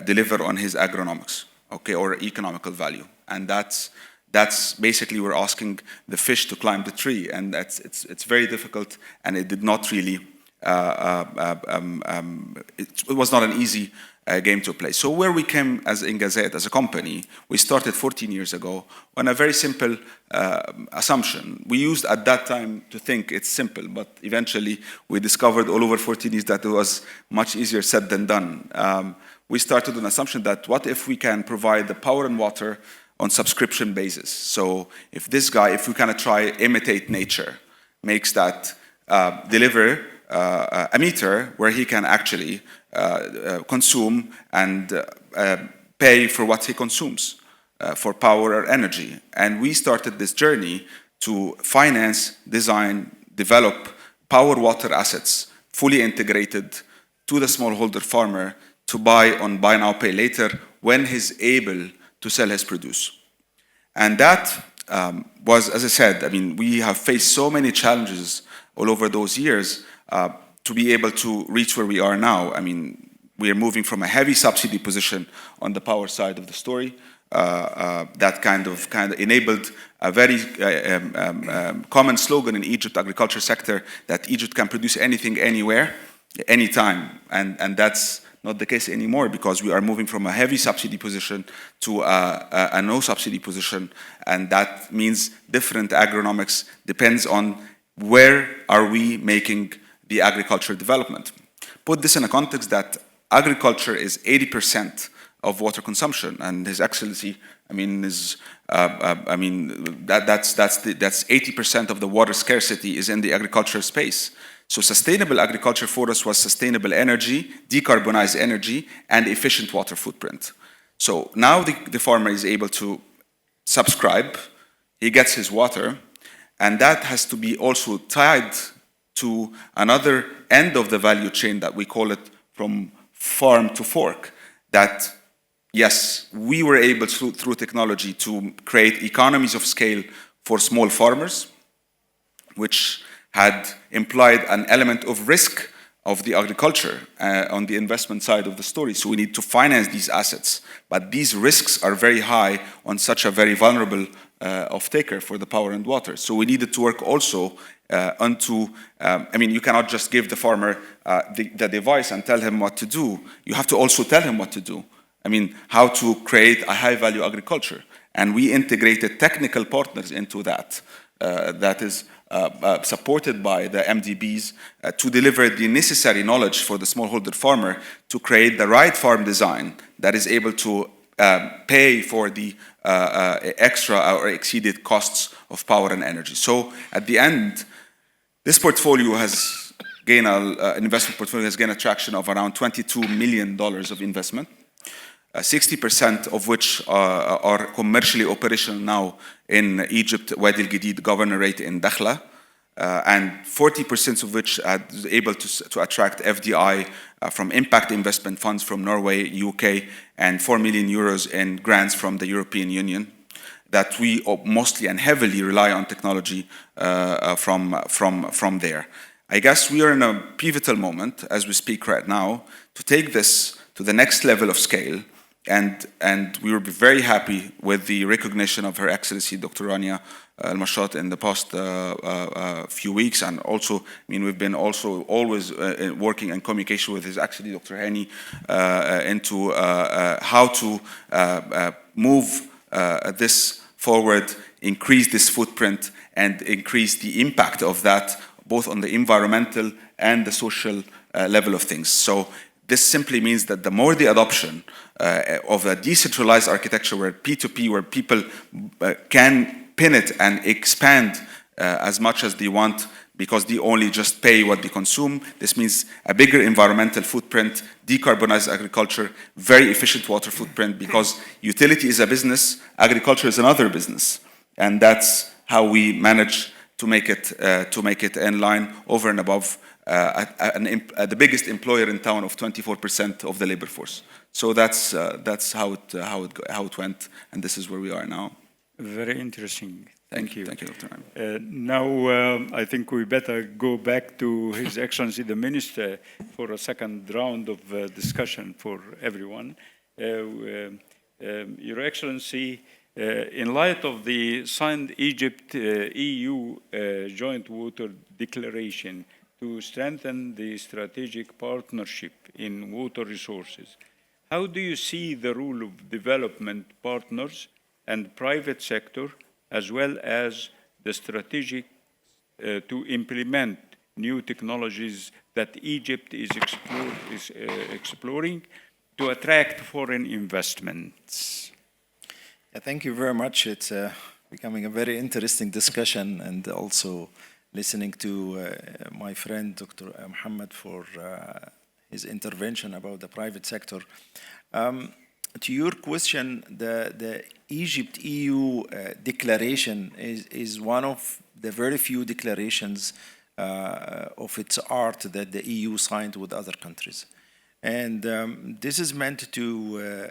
deliver on his agronomics, okay, or economical value. And that's basically we're asking the fish to climb the tree, and it's very difficult, and it did not really, it was not an easy game to play. So where we came as Engazaat, as a company, we started 14 years ago on a very simple assumption. We used at that time to think it's simple, but eventually we discovered all over 14 years that it was much easier said than done. We started an assumption that what if we can provide the power and water on subscription basis? So if this guy, if we kind of try imitate nature, makes that deliver a meter where he can actually consume and pay for what he consumes. for power or energy. And we started this journey to finance, design, develop power water assets, fully integrated to the smallholder farmer to buy on buy now, pay later when he's able to sell his produce. And that was, as I said, I mean, we have faced so many challenges all over those years to be able to reach where we are now. I mean, we are moving from a heavy subsidy position on the power side of the story that kind of enabled a very common slogan in Egypt agriculture sector that Egypt can produce anything, anywhere, anytime. And that's not the case anymore because we are moving from a heavy subsidy position to a no subsidy position. And that means different agronomics depends on where are we making the agriculture development. Put this in a context that agriculture is 80% of water consumption, and His Excellency, I mean, that's 80% of the water scarcity is in the agriculture space. So sustainable agriculture for us was sustainable energy, decarbonized energy, and efficient water footprint. So now the farmer is able to subscribe, he gets his water, and that has to be also tied to another end of the value chain that we call it from farm to fork, that yes, we were able to, through technology to create economies of scale for small farmers, which had implied an element of risk of the agriculture on the investment side of the story. So we need to finance these assets. But these risks are very high on such a very vulnerable off-taker for the power and water. So we needed to work also onto, I mean, you cannot just give the farmer the device and tell him what to do. You have to also tell him what to do. I mean, how to create a high-value agriculture. And we integrated technical partners into that. That is supported by the MDBs to deliver the necessary knowledge for the smallholder farmer to create the right farm design that is able to pay for the extra or exceeded costs of power and energy. So at the end, this portfolio has gained, investment portfolio has gained a traction of around $22 million of investment. 60% of which are commercially operational now in Egypt, Wadi al-Jadid Governorate in Dakhla, and 40% of which are able to attract FDI from impact investment funds from Norway, UK, and 4 million euros in grants from the European Union, that we mostly and heavily rely on technology from there. I guess we are in a pivotal moment as we speak right now to take this to the next level of scale. And we will be very happy with the recognition of Her Excellency Dr. Rania Al-Mashat in the past few weeks. And also, I mean, we've been also always working in communication with His Excellency Dr. Hani into how to move this forward, increase this footprint, and increase the impact of that, both on the environmental and the social level of things. So this simply means that the more the adoption of a decentralized architecture where P2P, where people can pin it and expand as much as they want because they only just pay what they consume. This means a bigger environmental footprint, decarbonized agriculture, very efficient water footprint because utility is a business, agriculture is another business. And that's how we manage to make it in line over and above the biggest employer in town of 24% of the labor force. So that's how it went, and this is where we are now.
Very interesting. Thank you.
Thank you, Dr. Ayman.
Now, I think we better go back to His Excellency the Minister for a second round of discussion for everyone. Your Excellency, in light of the signed Egypt-EU Joint Water Declaration to strengthen the strategic partnership in water resources, how do you see the role of development partners and private sector, as well as the strategic to implement new technologies that Egypt is exploring to attract foreign investments?
Yeah, thank you very much. It's becoming a very interesting discussion, and also listening to my friend Dr. Muhammad for his intervention about the private sector. to your question, the Egypt-EU declaration is one of the very few declarations of its art that the EU signed with other countries. And this is meant to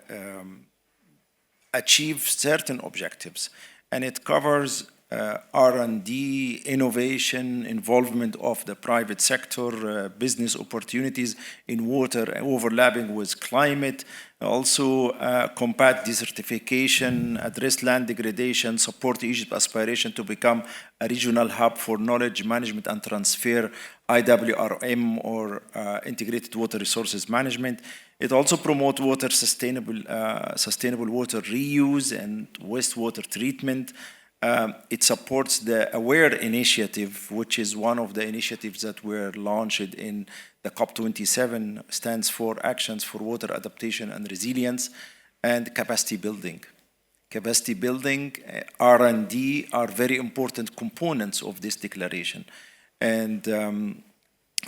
achieve certain objectives. And it covers R&D, innovation, involvement of the private sector, business opportunities in water overlapping with climate, also combat desertification, address land degradation, support Egypt's aspiration to become a regional hub for knowledge management and transfer, IWRM, or integrated water resources management. It also promotes water sustainable water reuse and wastewater treatment. It supports the AWARE initiative, which is one of the initiatives that were launched in the COP27, stands for Actions for Water Adaptation and Resilience, and capacity building. Capacity building, R&D are very important components of this declaration. And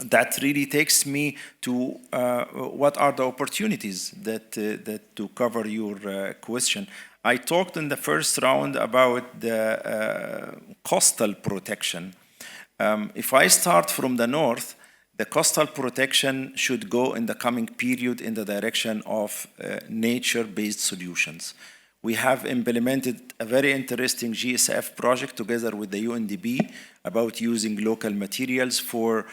that really takes me to what are the opportunities that to cover your question. I talked in the first round about the coastal protection. If I start from the north, the coastal protection should go in the coming period in the direction of nature-based solutions. We have implemented a very interesting GSF project together with the UNDP about using local materials for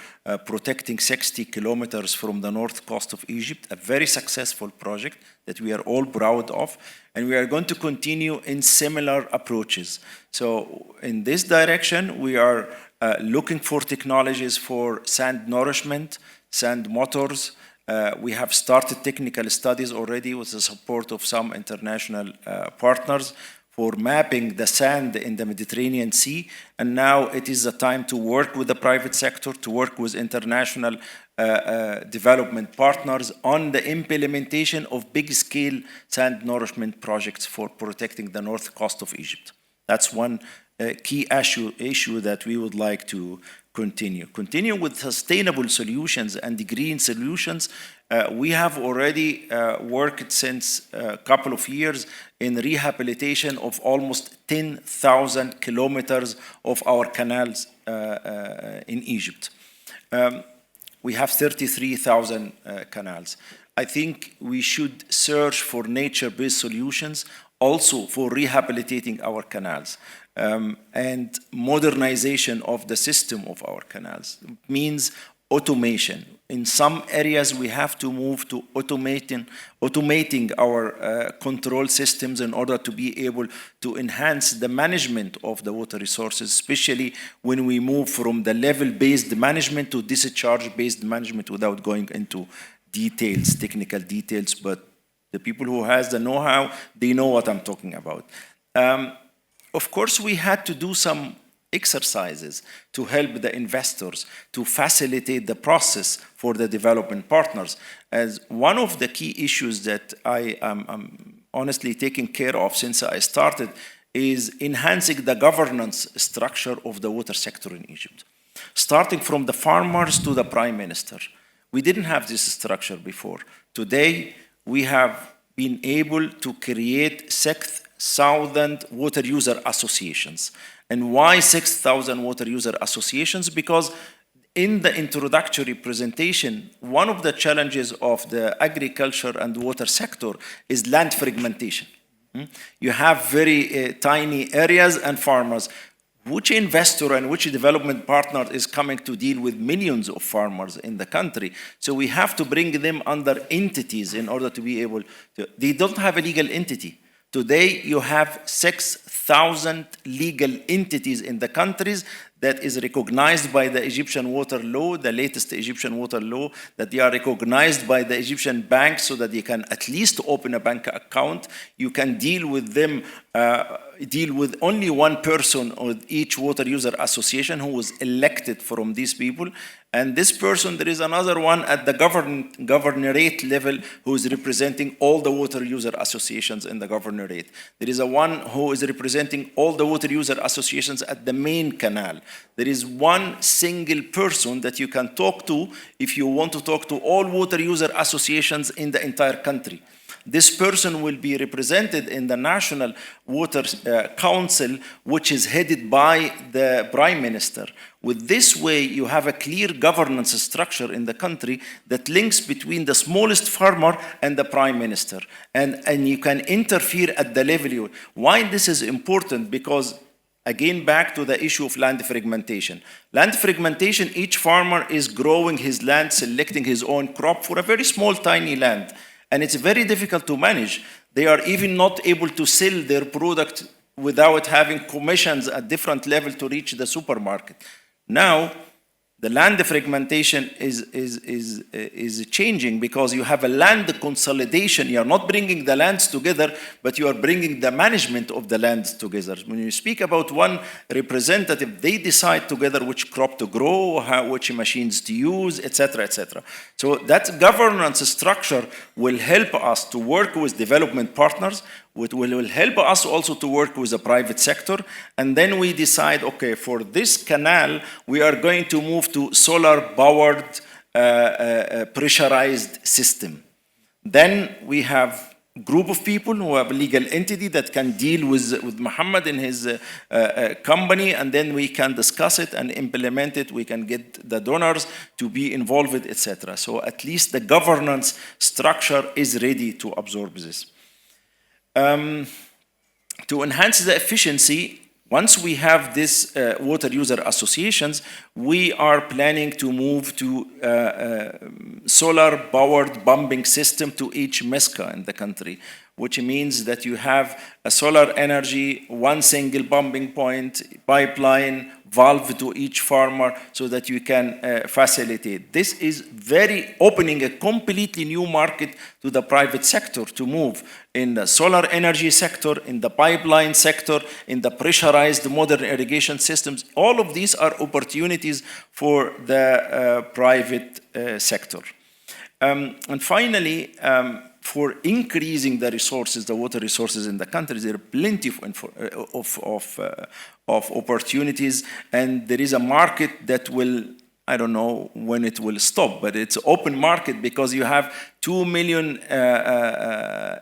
protecting 60 kilometers from the north coast of Egypt, a very successful project that we are all proud of, and we are going to continue in similar approaches. So in this direction, we are looking for technologies for sand nourishment, sand motors. We have started technical studies already with the support of some international partners for mapping the sand in the Mediterranean Sea. And now it is the time to work with the private sector, to work with international development partners on the implementation of big-scale sand nourishment projects for protecting the north coast of Egypt. That's one key issue that we would like to continue. Continue with sustainable solutions and green solutions. We have already worked since a couple of years in rehabilitation of almost 10,000 kilometers of our canals in Egypt. We have 33,000 canals. I think we should search for nature-based solutions also for rehabilitating our canals. And modernization of the system of our canals. It means automation. In some areas, we have to move to automating our control systems in order to be able to enhance the management of the water resources, especially when we move from the level-based management to discharge-based management without going into details, technical details, but the people who has the know-how, they know what I'm talking about. Of course, we had to do some exercises to help the investors, to facilitate the process for the development partners. As one of the key issues that I am honestly taking care of since I started is enhancing the governance structure of the water sector in Egypt. Starting from the farmers to the prime minister. We didn't have this structure before. Today, we have been able to create 6,000 water user associations. And why 6,000 water user associations? Because in the introductory presentation, one of the challenges of the agriculture and water sector is land fragmentation. You have very tiny areas and farmers. Which investor and which development partner is coming to deal with millions of farmers in the country? So we have to bring them under entities in order to be able to. They don't have a legal entity. Today, you have 6,000 legal entities in the countries that is recognized by the Egyptian water law, the latest Egyptian water law, that they are recognized by the Egyptian banks so that they can at least open a bank account. You can deal with them, deal with only one person with each water user association who was elected from these people. And this person, there is another one at the governorate level who is representing all the water user associations in the governorate. There is a one who is representing all the water user associations at the main canal. There is one single person that you can talk to if you want to talk to all water user associations in the entire country. this person will be represented in the National Water Council, which is headed by the Prime Minister. With this way, you have a clear governance structure in the country that links between the smallest farmer and the Prime Minister. And you can interfere at the level. Why this is important? Because again, back to the issue of land fragmentation. Land fragmentation, each farmer is growing his land, selecting his own crop for a very small, tiny land. And it's very difficult to manage. They are even not able to sell their product without having commissions at different levels to reach the supermarket. Now, the land fragmentation is changing because you have a land consolidation. You are not bringing the lands together, but you are bringing the management of the lands together. When you speak about one representative, they decide together which crop to grow, which machines to use, etc., etc. So that governance structure will help us to work with development partners, which will help us also to work with the private sector. And then we decide, okay, for this canal, we are going to move to solar-powered pressurized system. Then we have a group of people who have a legal entity that can deal with Muhammad and his company, and then we can discuss it and implement it. We can get the donors to be involved, etc. So at least the governance structure is ready to absorb this. To enhance the efficiency, once we have this water user associations, we are planning to move to solar-powered pumping system to each MESCA in the country, which means that you have a solar energy, one single pumping point, pipeline, valve to each farmer so that you can facilitate. This is very opening a completely new market to the private sector to move in the solar energy sector, in the pipeline sector, in the pressurized modern irrigation systems. All of these are opportunities for the private sector. And finally, for increasing the resources, the water resources in the country, there are plenty of opportunities, and there is a market that will, I don't know when it will stop, but it's open market because you have 2 million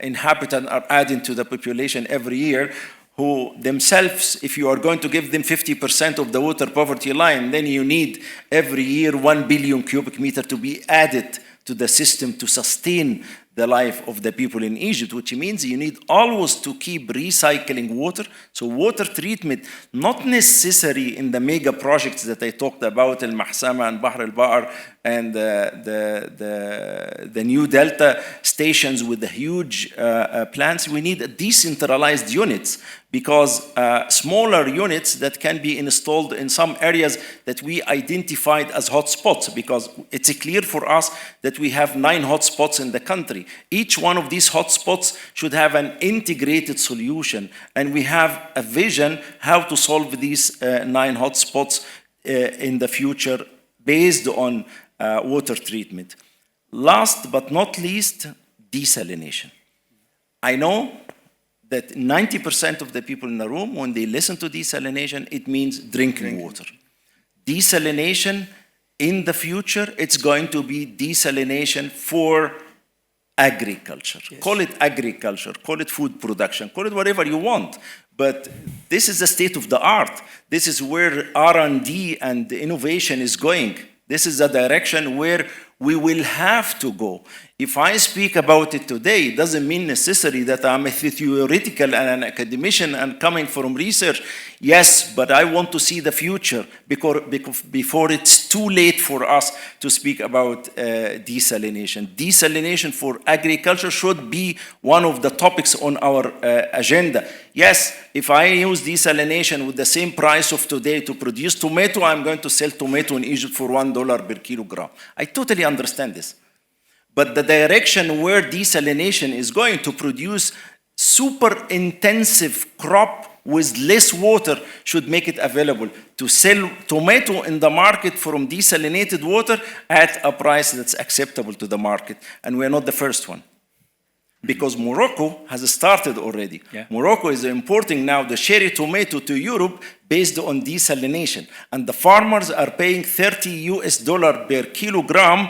inhabitants are adding to the population every year, who themselves, if you are going to give them 50% of the water poverty line, then you need every year 1 billion cubic meter to be added to the system to sustain the life of the people in Egypt, which means you need always to keep recycling water. So water treatment, not necessary in the mega projects that I talked about, Al Mahsama and Bahr al-Bahr, and the new Delta stations with the huge plants. We need decentralized units, because smaller units that can be installed in some areas that we identified as hotspots, because it's clear for us that we have 9 hotspots in the country. Each one of these hotspots should have an integrated solution, and we have a vision how to solve these 9 hotspots in the future based on water treatment. Last but not least, desalination. I know that 90% of the people in the room, when they listen to desalination, it means drinking water. Desalination in the future, it's going to be desalination for agriculture. Yes. Call it agriculture, call it food production, call it whatever you want. But this is the state of the art. This is where R&D and innovation is going. This is the direction where we will have to go. If I speak about it today, it doesn't mean necessarily that I'm a theoretical and an academician and coming from research. Yes, but I want to see the future before it's too late for us to speak about desalination. Desalination for agriculture should be one of the topics on our agenda. Yes, if I use desalination with the same price of today to produce tomato, I'm going to sell tomato in Egypt for $1 per kilogram. I totally understand this. But the direction where desalination is going to produce super intensive crop with less water should make it available to sell tomato in the market from desalinated water at a price that's acceptable to the market. And we're not the first one. Because Morocco has started already. Yeah. Morocco is importing now the cherry tomato to Europe based on desalination. And the farmers are paying $30 per kilogram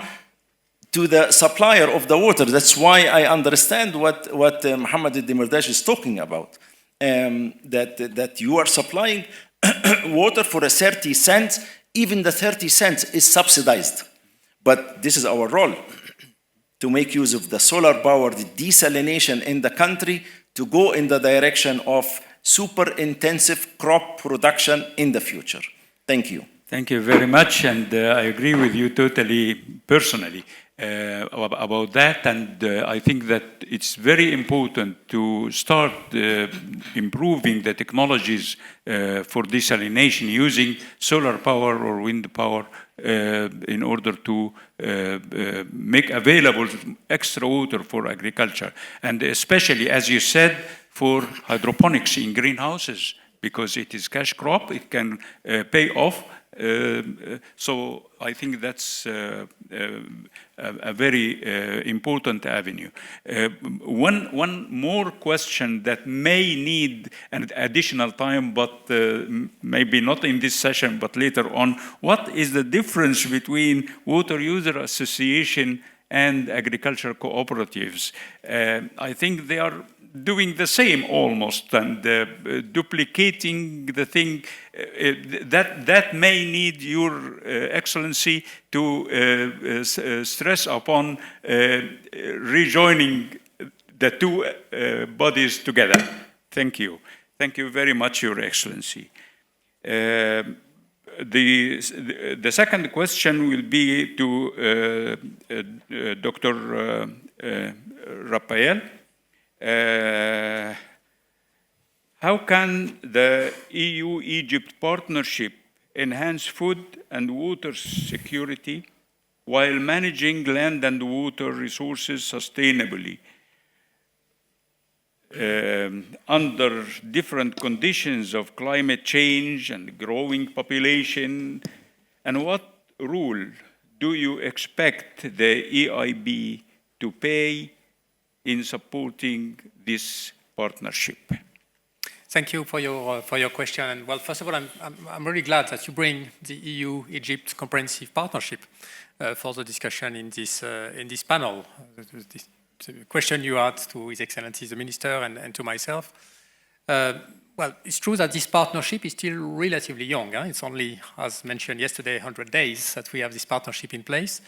to the supplier of the water. That's why I understand what Mohammed Demardesh is talking about. That you are supplying water for a 30 cents, even the 30 cents is subsidized. But this is our role, to make use of the solar power, the desalination in the country, to go in the direction of super intensive crop production in the future. Thank you.
Thank you very much, and I agree with you totally personally about that, and I think that it's very important to start improving the technologies for desalination using solar power or wind power in order to make available extra water for agriculture, and especially, as you said, for hydroponics in greenhouses, because it is cash crop, it can pay off. So I think that's a very important avenue. One more question that may need an additional time, but maybe not in this session, but later on. What is the difference between water user association and agriculture cooperatives? I think they are doing the same almost, and duplicating the thing that may need your excellency to stress upon rejoining the two bodies together. Thank you. Thank you very much, Your Excellency. The second question will be to Dr. Rappaille. How can the EU-Egypt partnership enhance food and water security while managing land and water resources sustainably under different conditions of climate change and growing population? And what role do you expect the EIB to play in supporting this partnership?
Thank you for your question. And well, first of all, I'm really glad that you bring the EU-Egypt comprehensive partnership for the discussion in this panel. The question you had to His Excellency the Minister and to myself. Well, it's true that this partnership is still relatively young. It's only, as mentioned yesterday, 100 days that we have this partnership in place.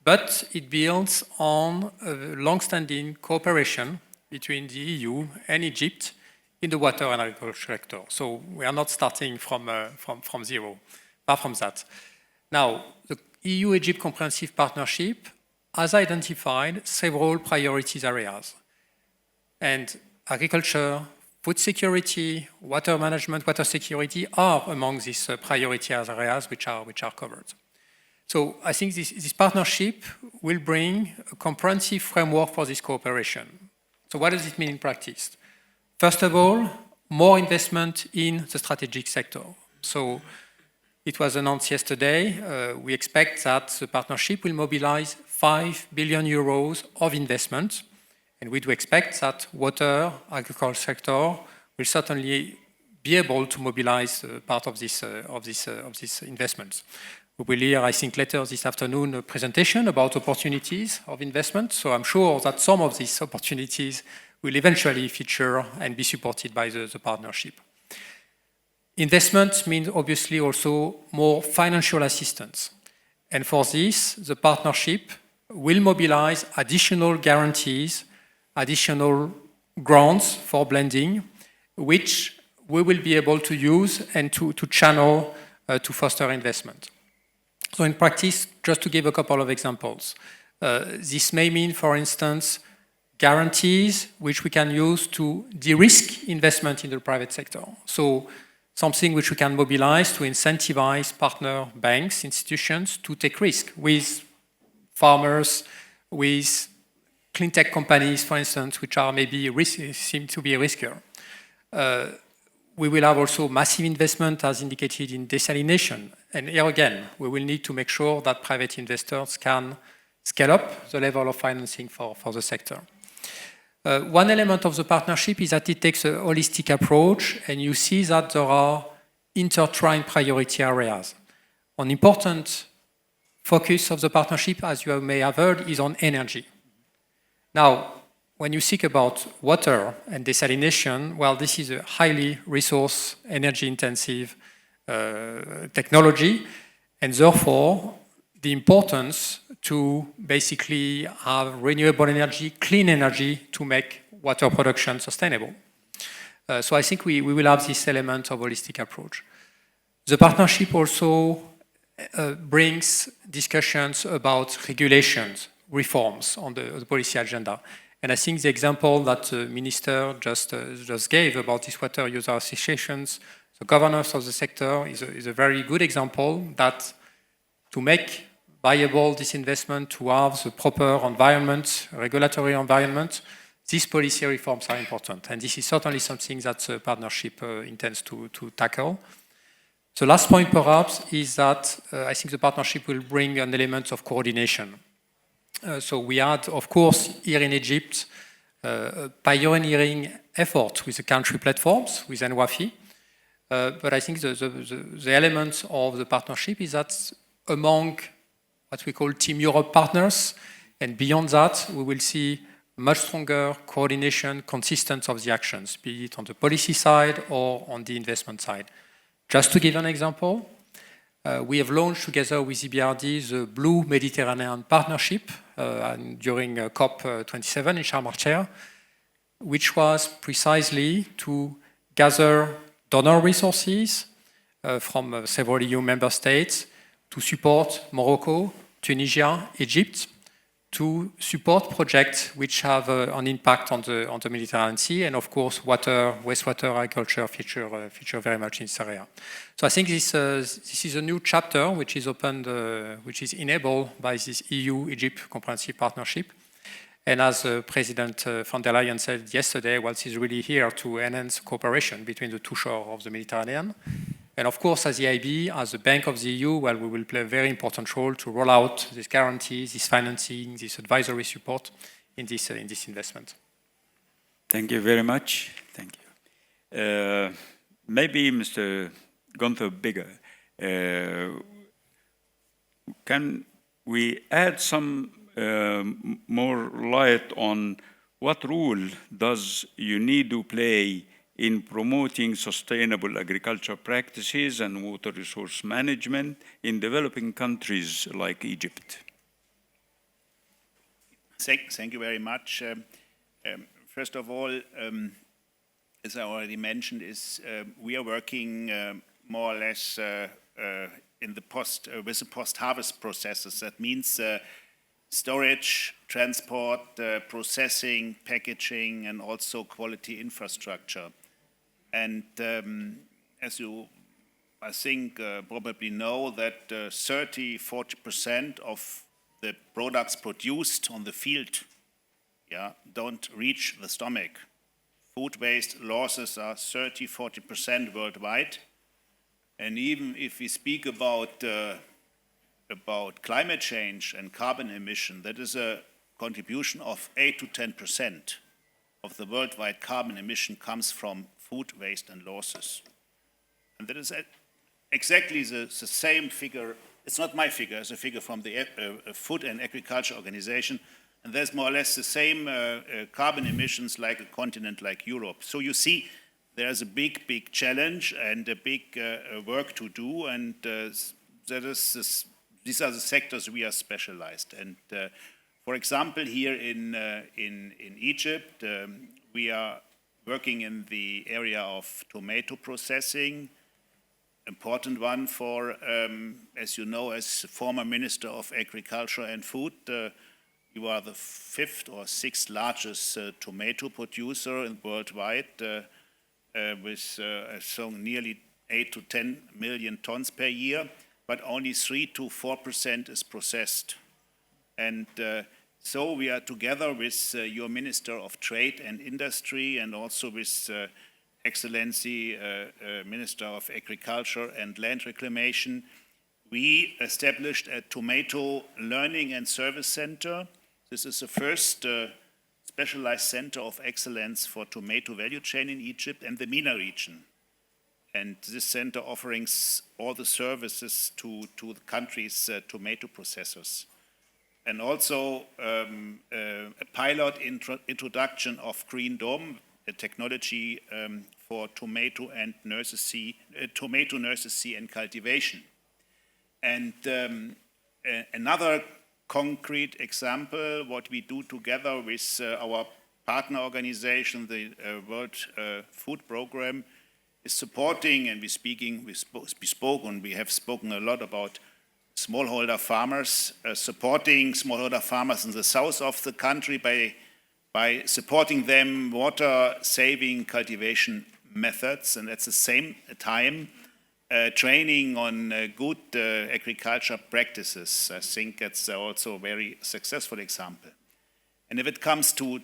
But it builds on a long-standing cooperation between the EU and Egypt in the water and agriculture sector. So we are not starting from zero, apart from that. Now, the EU-Egypt Comprehensive Partnership has identified several priorities areas. And agriculture, food security, water management, water security are among these priority areas which are covered. So I think this partnership will bring a comprehensive framework for this cooperation. So what does it mean in practice? First of all, more investment in the strategic sector. So it was announced yesterday, we expect that the partnership will mobilize 5 billion euros of investment, and we do expect that water, agriculture sector will certainly be able to mobilize part of this investments. We will hear, I think, later this afternoon a presentation about opportunities of investment. So I'm sure that some of these opportunities will eventually feature and be supported by the partnership. Investment means obviously also more financial assistance. And for this, the partnership will mobilize additional guarantees, additional grants for blending, which we will be able to use and to channel to foster investment. So in practice, just to give a couple of examples, this may mean, for instance, guarantees which we can use to de-risk investment in the private sector. So something which we can mobilize to incentivize partner banks, institutions to take risk with farmers, with clean tech companies, for instance, which are maybe seem to be riskier. We will have also massive investment, as indicated, in desalination. And here again, we will need to make sure that private investors can scale up the level of financing for the sector. One element of the partnership is that it takes a holistic approach, and you see that there are intertwined priority areas. An important focus of the partnership, as you may have heard, is on energy. Now, when you think about water and desalination, well, this is a highly resource, energy-intensive technology, and therefore, the importance to basically have renewable energy, clean energy, to make water production sustainable. So I think we will have this element of holistic approach. The partnership also brings discussions about regulations, reforms on the policy agenda. And I think the example that the minister just gave about these water user associations, the governors of the sector, is a very good example that to make viable this investment, to have the proper environment, regulatory environment, these policy reforms are important. And this is certainly something that the partnership intends to tackle. The last point, perhaps, is that I think the partnership will bring an element of coordination. So we had, of course, here in Egypt, a pioneering effort with the country platforms, with NWAFI. But I think the element of the partnership is that among what we call Team Europe partners, and beyond that, we will see much stronger coordination, consistent of the actions, be it on the policy side or on the investment side. Just to give an example, we have launched together with EBRD the Blue Mediterranean Partnership during COP27 in Sharm el-Sheikh, which was precisely to gather donor resources from several EU member states to support Morocco, Tunisia, Egypt, to support projects which have an impact on the Mediterranean Sea, and of course, water, wastewater, agriculture feature very much in this area. So I think this is a new chapter which is opened, which is enabled by this EU-Egypt comprehensive partnership. And as President von der Leyen said yesterday, well, she's really here to enhance cooperation between the two shores of the Mediterranean. And of course, as the EIB, as the Bank of the EU, well, we will play a very important role to roll out these guarantees, this financing, this advisory support in this investment.
Thank you very much. Thank you. Maybe Mr. Gunther Bigger, can we add some more light on what role does UNIDO play in promoting sustainable agriculture practices and water resource management in developing countries like Egypt?
Thank you very much. First of all, as I already mentioned, we are working more or less in the with the post-harvest processes. That means storage, transport, processing, packaging, and also quality infrastructure. And as you, I think, probably know that 30–40% of the products produced on the field don't reach the stomach. Food waste losses are 30–40% worldwide. And even if we speak about climate change and carbon emission, that is a contribution of 8 to 10% of the worldwide carbon emission comes from food waste and losses. And that is exactly the same figure. It's not my figure, it's a figure from the Food and Agriculture Organization. And there's more or less the same carbon emissions like a continent like Europe. So you see, there's a big challenge and a big work to do. And these are the sectors we are specialized. And for example, here in Egypt, we are working in the area of tomato processing, important one for, as you know, as former Minister of Agriculture and Food, you are the 5th or 6th largest tomato producer worldwide, with so nearly 8 to 10 million tons per year, but only 3 to 4% is processed. And so we are together with your Minister of Trade and Industry and also with Excellency Minister of Agriculture and Land Reclamation. We established a tomato learning and service center. This is the first specialized center of excellence for tomato value chain in Egypt and the MENA region. And this center offering all the services to the country's tomato processors. And also a pilot introduction of Green Dome, a technology for tomato nursery seed and cultivation. And another concrete example, what we do together with our partner organization, the World Food Program, is supporting, and we have spoken a lot about smallholder farmers, supporting smallholder farmers in the south of the country by supporting them water-saving cultivation methods, and at the same time training on good agriculture practices. I think that's also a very successful example. And if it comes to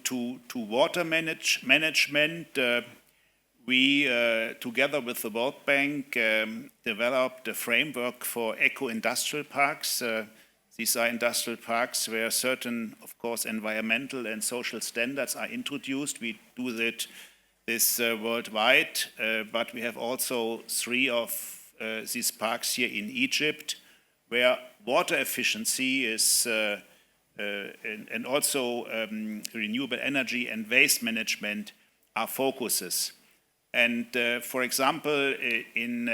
water management, we, together with the World Bank, developed a framework for eco-industrial parks. These are industrial parks where certain, of course, environmental and social standards are introduced. We do this worldwide, but we have also 3 of these parks here in Egypt, where water efficiency is, and also renewable energy and waste management are focuses. And for example, in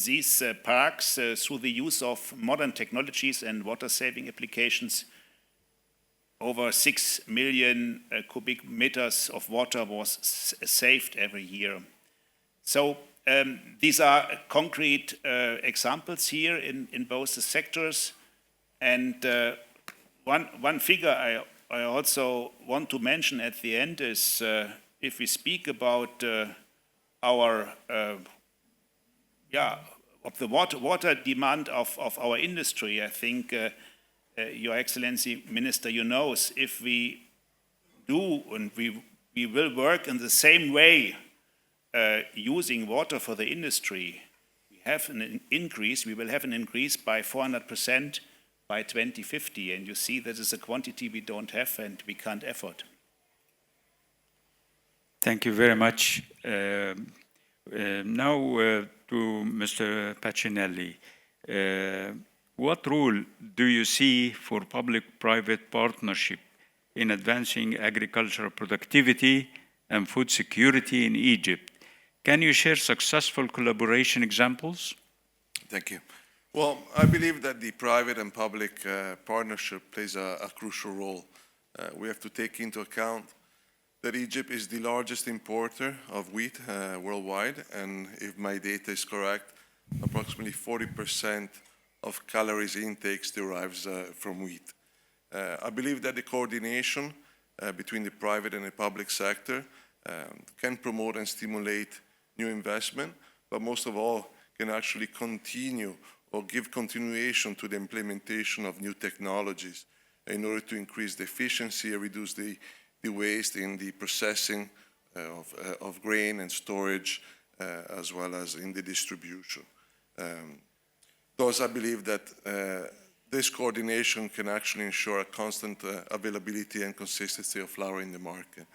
these parks, through the use of modern technologies and water-saving applications, over 6 million cubic meters of water was saved every year. So these are concrete examples here in both the sectors. And one figure I also want to mention at the end is if we speak about of the water demand of our industry, I think Your Excellency, Minister, you know, if we do and we will work in the same way using water for the industry, we will have an increase by 400% by 2050, and you see that is a quantity we don't have and we can't afford.
Thank you very much. Now to Mr. Bacinelli. What role do you see for public-private partnership in advancing agricultural productivity and food security in Egypt? Can you share successful collaboration examples?
Thank you. Well, I believe that the private and public partnership plays a crucial role. We have to take into account that Egypt is the largest importer of wheat worldwide, and if my data is correct, approximately 40% of calories intakes derives from wheat. I believe that the coordination between the private and the public sector can promote and stimulate new investment, but most of all can actually continue or give continuation to the implementation of new technologies in order to increase the efficiency and reduce the waste in the processing of grain and storage, as well as in the distribution. Thus, I believe that this coordination can actually ensure a constant availability and consistency of flour in the market.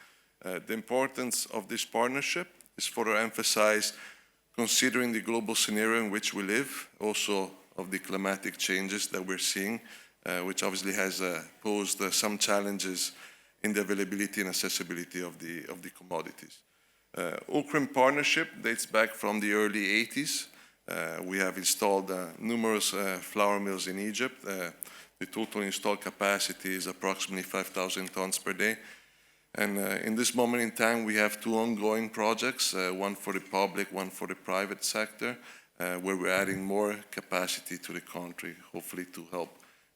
The importance of this partnership is further emphasized considering the global scenario in which we live, also of the climatic changes that we're seeing, which obviously has posed some challenges in the availability and accessibility of the commodities. Ocrim partnership dates back from the early 80s. We have installed numerous flour mills in Egypt. The total installed capacity is approximately 5,000 tons per day. And in this moment in time, we have 2 ongoing projects, one for the public, one for the private sector, where we're adding more capacity to the country, hopefully to help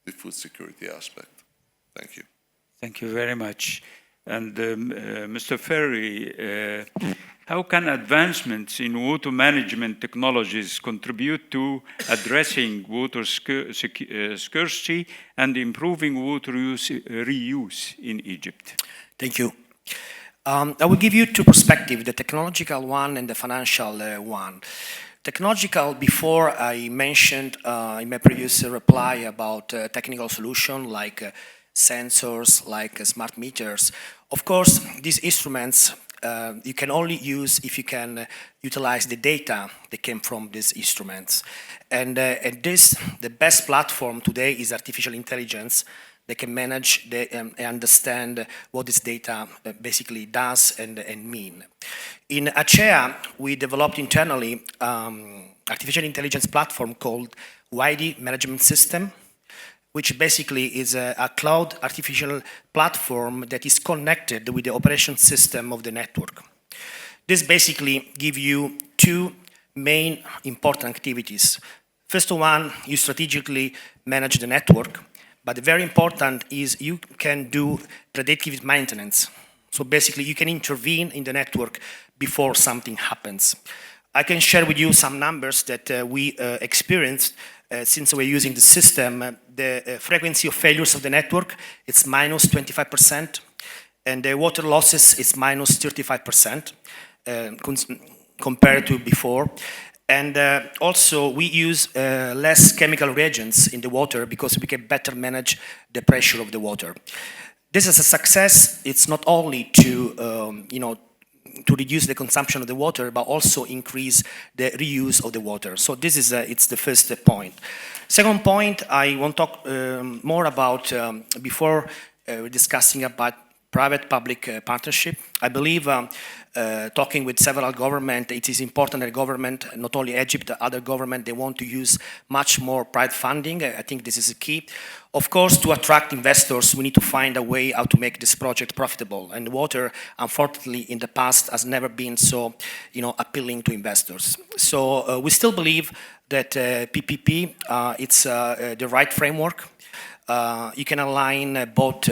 the food security aspect. Thank you.
Thank you very much. And Mr. Ferri, how can advancements in water management technologies contribute to addressing water scarcity and improving water reuse in Egypt?
Thank you. I will give you 2 perspectives, the technological one and the financial one. Technological, before I mentioned in my previous reply about technical solutions like sensors, like smart meters. Of course, these instruments you can only use if you can utilize the data that came from these instruments. And the best platform today is artificial intelligence. They can manage and understand what this data basically does and mean. In Acea, we developed internally artificial intelligence platform called UNIDO Management System, which basically is a cloud artificial platform that is connected with the operation system of the network. This basically gives you two main important activities. First one, you strategically manage the network, but very important is you can do predictive maintenance. So basically you can intervene in the network before something happens. I can share with you some numbers that we experienced since we're using the system. The frequency of failures of the network, it's minus 25%, and the water losses is minus 35% compared to before. And also we use less chemical reagents in the water because we can better manage the pressure of the water. This is a success. It's not only to, to reduce the consumption of the water, but also increase the reuse of the water. So this is it's the first point. Second point, I want to talk more about before discussing about private-public partnership. I believe talking with several governments, it is important that government, not only Egypt, other government, they want to use much more private funding. I think this is a key. Of course, to attract investors, we need to find a way how to make this project profitable. And water, unfortunately, in the past has never been so, appealing to investors. So we still believe that PPP, it's the right framework. You can align both,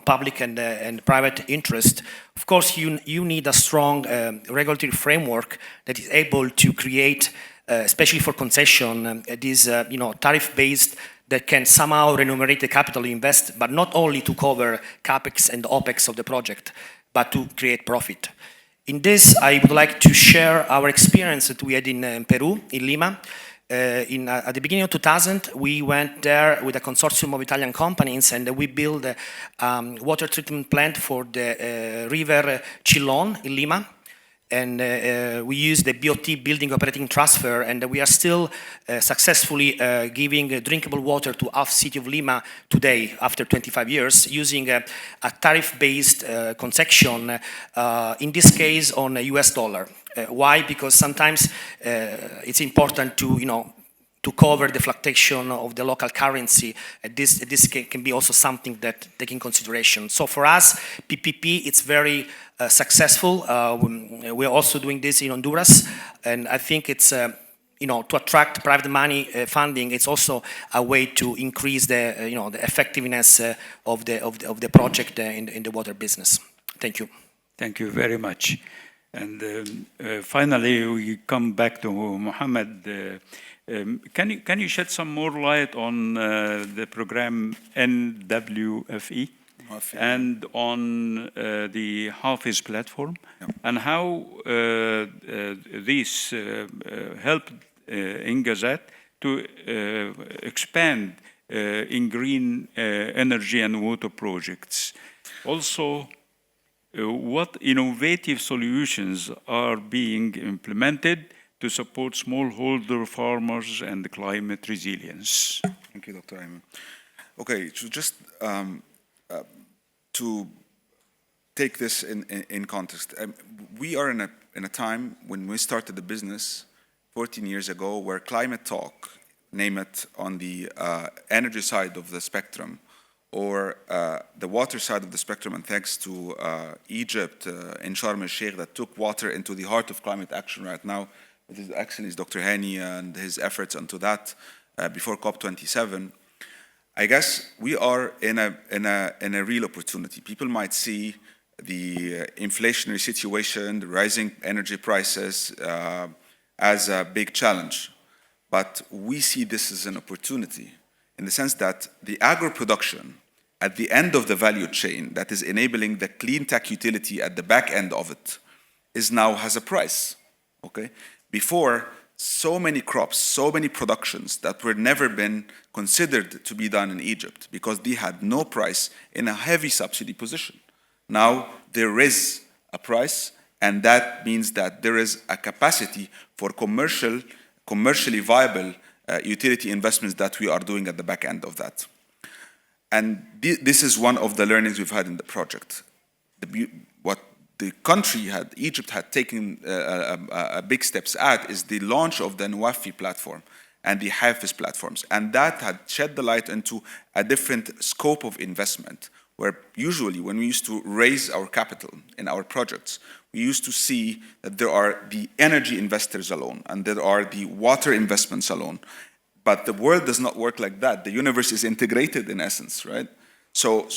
public and private interest. Of course, you need a strong regulatory framework that is able to create, especially for concession, this, tariff-based that can somehow remunerate the capital you invest, but not only to cover capex and opex of the project, but to create profit. In this, I would like to share our experience that we had in Peru, in Lima. At the beginning of 2000, we went there with a consortium of Italian companies, and we built a water treatment plant for the river Chillon in Lima. And we used the BOT, Building Operating Transfer, and we are still successfully giving drinkable water to half city of Lima today, after 25 years, using a tariff-based concession, in this case on US dollar. Why? Because sometimes it's important to cover the fluctuation of the local currency. This can be also something that take in consideration. So for us, PPP, it's very successful. We're also doing this in Honduras, and I think it's to attract private money funding. It's also a way to increase the the effectiveness of the project in the water business. Thank you.
Thank you very much. And finally, we come back to Mohammed. Can you shed some more light on the program NWFE and on the Hafiz platform, and how these helped Engazaat to expand in green energy and water projects? Also, what innovative solutions are being implemented to support smallholder farmers and climate resilience?
Thank you, Dr. Ayman. Okay, so just to take this in context, we are in a time when we started the business 14 years ago where climate talk, name it on the energy side of the spectrum, or the water side of the spectrum, and thanks to Egypt in Sharm el-Sheikh that took water into the heart of climate action right now, with his Excellency Dr. Hani and his efforts onto that before COP27. I guess we are in a real opportunity. People might see the inflationary situation, the rising energy prices as a big challenge, but we see this as an opportunity in the sense that the agro-production at the end of the value chain that is enabling the clean tech utility at the back end of it has a price, okay? Before, so many crops, so many productions that were never been considered to be done in Egypt because they had no price in a heavy subsidy position. Now there is a price, and that means that there is a capacity for commercially viable utility investments that we are doing at the back end of that. And this is one of the learnings we've had in the project. What the country Egypt had taken big steps at is the launch of the Nuwafi platform and the Hafiz platforms. And that had shed the light into a different scope of investment, where usually when we used to raise our capital in our projects, we used to see that there are the energy investors alone, and there are the water investments alone. But the world does not work like that. The universe is integrated in essence, right? So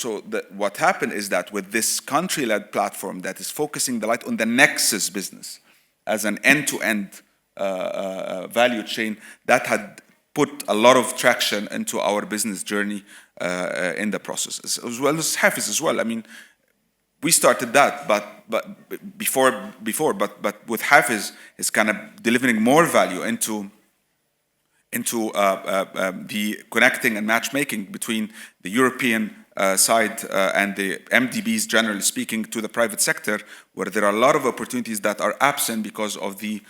what happened is that with this country-led platform that is focusing the light on the nexus business as an end-to-end value chain, that had put a lot of traction into our business journey in the process, as well as Hafiz as well. I mean, we started that, but with Hafiz, it's kind of delivering more value into the connecting and matchmaking between the European side and the MDBs, generally speaking, to the private sector, where there are a lot of opportunities that are absent because of the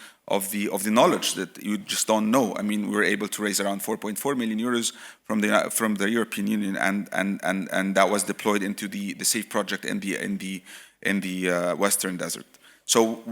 knowledge that you just don't know. I mean, we were able to raise around 4.4 million euros from the European Union, and that was deployed into the SAFE project in the Western Desert. So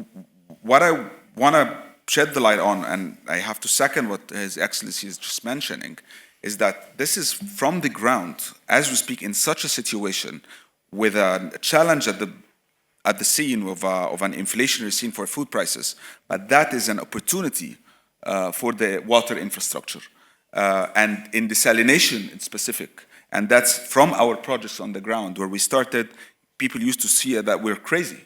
what I want to shed the light on, and I have to second what His Excellency is just mentioning, is that this is from the ground, as we speak, in such a situation with a challenge at the scene of an inflationary scene for food prices, but that is an opportunity for the water infrastructure and in desalination in specific. And that's from our projects on the ground, where we started. People used to see that we're crazy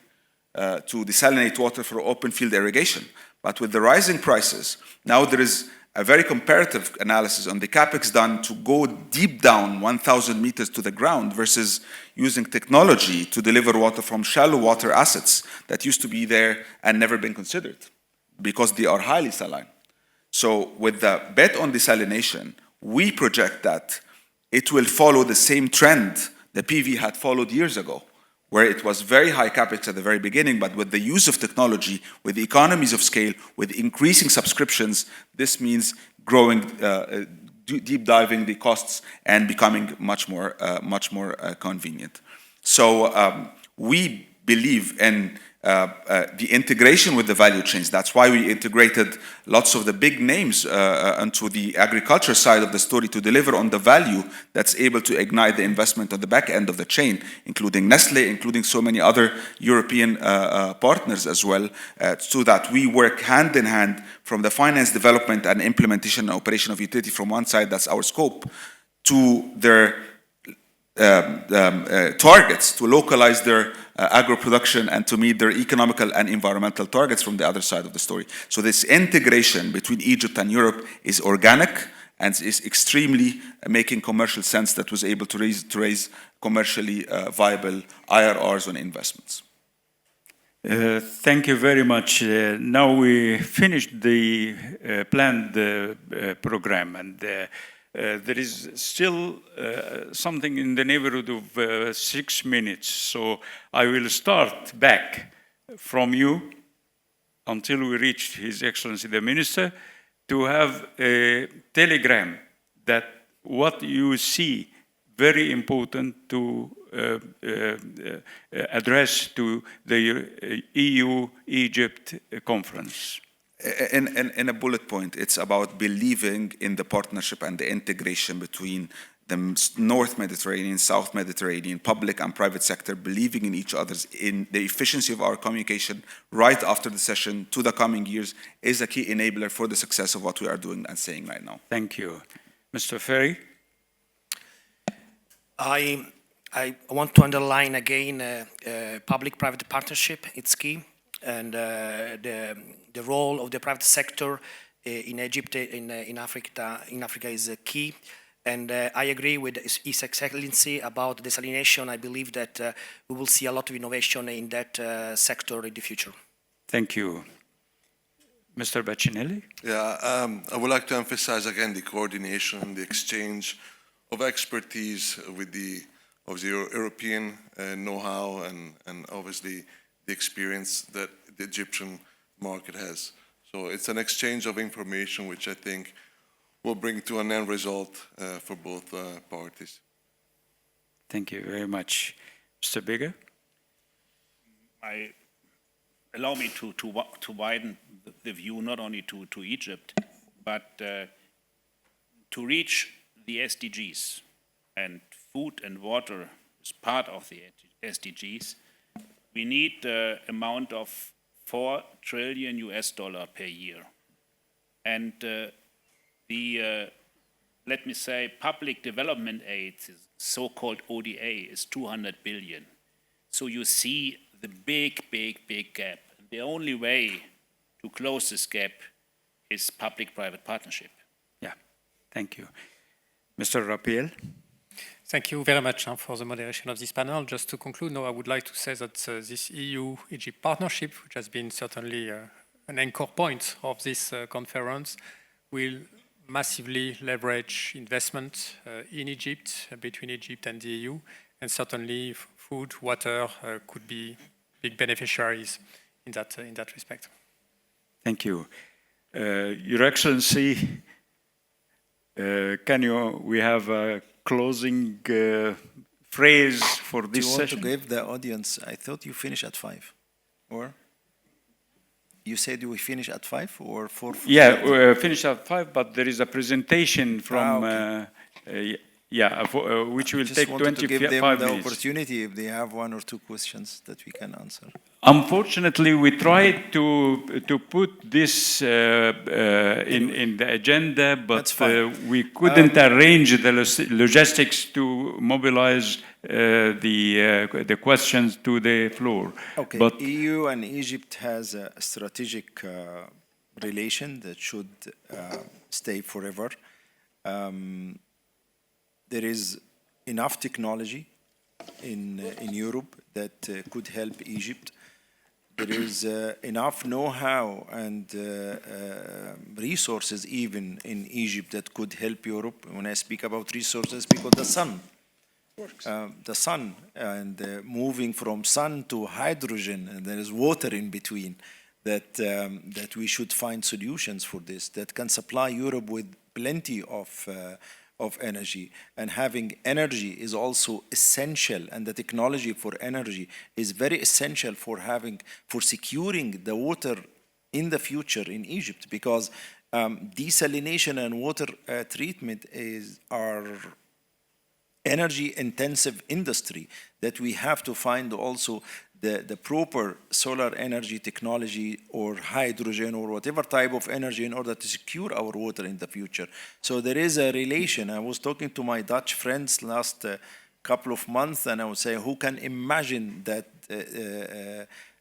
to desalinate water for open field irrigation. But with the rising prices, now there is a very comparative analysis on the capex done to go deep down 1,000 meters to the ground versus using technology to deliver water from shallow water assets that used to be there and never been considered because they are highly saline. So with the bet on desalination, we project that it will follow the same trend the PV had followed years ago, where it was very high capex at the very beginning, but with the use of technology, with the economies of scale, with increasing subscriptions, this means growing, deep diving the costs and becoming much more convenient. So we believe in the integration with the value chains. That's why we integrated lots of the big names onto the agriculture side of the story to deliver on the value that's able to ignite the investment on the back end of the chain, including Nestle, including so many other European partners as well, so that we work hand in hand from the finance, development, and implementation and operation of utility from one side, that's our scope, to their targets, to localize their agro production and to meet their economical and environmental targets from the other side of the story. So this integration between Egypt and Europe is organic and is extremely making commercial sense, that was able to raise commercially viable IRRs on investments.
Thank you very much. Now we finished the planned program, and there is still something in the neighborhood of 6 minutes. So I will start back from you until we reach His Excellency the Minister, to have a telegram that what you see very important to address to the EU-Egypt conference.
In a bullet point, it's about believing in the partnership and the integration between the North Mediterranean, South Mediterranean, public and private sector, believing in each other's, in the efficiency of our communication right after the session to the coming years is a key enabler for the success of what we are doing and saying right now.
Thank you. Mr. Ferri?
I want to underline again public-private partnership, it's key, and the role of the private sector in Egypt, in Africa is key. And I agree with His Excellency about desalination. I believe that we will see a lot of innovation in that sector in the future.
Thank you. Mr. Bacinelli?
Yeah, I would like to emphasize again the coordination, the exchange of expertise with the European know-how and obviously the experience that the Egyptian market has. So it's an exchange of information which I think will bring to an end result for both parties.
Thank you very much. Mr. Bega?
Allow me to widen the view not only to Egypt, but to reach the SDGs, and food and water is part of the SDGs. We need the amount of $4 trillion per year. And let me say, public development aid, so-called ODA, is 200 billion. So you see the big gap. The only way to close this gap is public-private partnership.
Yeah, thank you. Mr. Rappaille?
Thank you very much for the moderation of this panel. Just to conclude, now I would like to say that this EU-Egypt partnership, which has been certainly an anchor point of this conference, will massively leverage investment in Egypt, between Egypt and the EU, and certainly food, water could be big beneficiaries in that respect.
Thank you. Your Excellency, we have a closing phrase for this session?
Do you want to give the audience, I thought you finish at 5, or? You said we finish at 5 or 4?
Yeah, we finish at 5, but there is a presentation from, which will take 25 minutes.
I just wanted to give them the opportunity if they have 1 or 2 questions that we can answer.
Unfortunately, we tried to put this in the agenda, but we couldn't arrange the logistics to mobilize the questions to the floor.
Okay,
but
EU and Egypt has a strategic relation that should stay forever. There is enough technology in Europe that could help Egypt. There is enough know-how and resources even in Egypt that could help Europe. When I speak about resources, because the sun. The sun and moving from sun to hydrogen, and there is water in between, that we should find solutions for this that can supply Europe with plenty of energy. And having energy is also essential, and the technology for energy is very essential for securing the water in the future in Egypt, because desalination and water treatment are energy intensive industry that we have to find also the proper solar energy technology or hydrogen or whatever type of energy in order to secure our water in the future. So there is a relation. I was talking to my Dutch friends last couple of months, and I would say, who can imagine that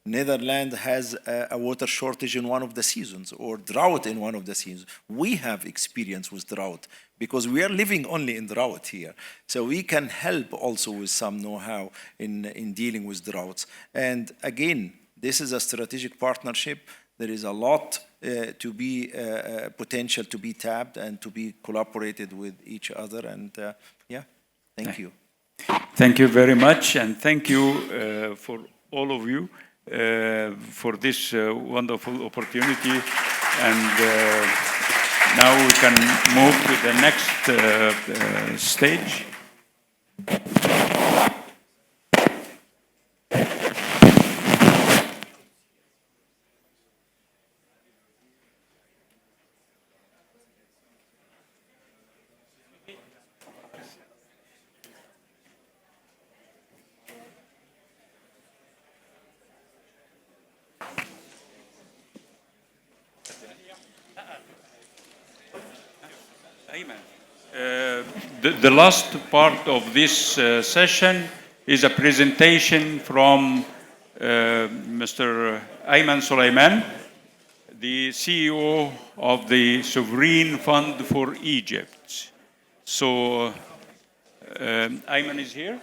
Netherlands has a water shortage in one of the seasons, or drought in one of the seasons. We have experience with drought because we are living only in drought here. So we can help also with some know-how in dealing with droughts. And again, this is a strategic partnership. There is a lot to be potential to be tapped and to be collaborated with each other. And thank you.
Thank you very much, and thank you for all of you. For this wonderful opportunity, and now we can move to the next stage. The last part of this session is a presentation from Mr. Ayman Soliman, the CEO of the Sovereign Fund for Egypt. So, Ayman is here.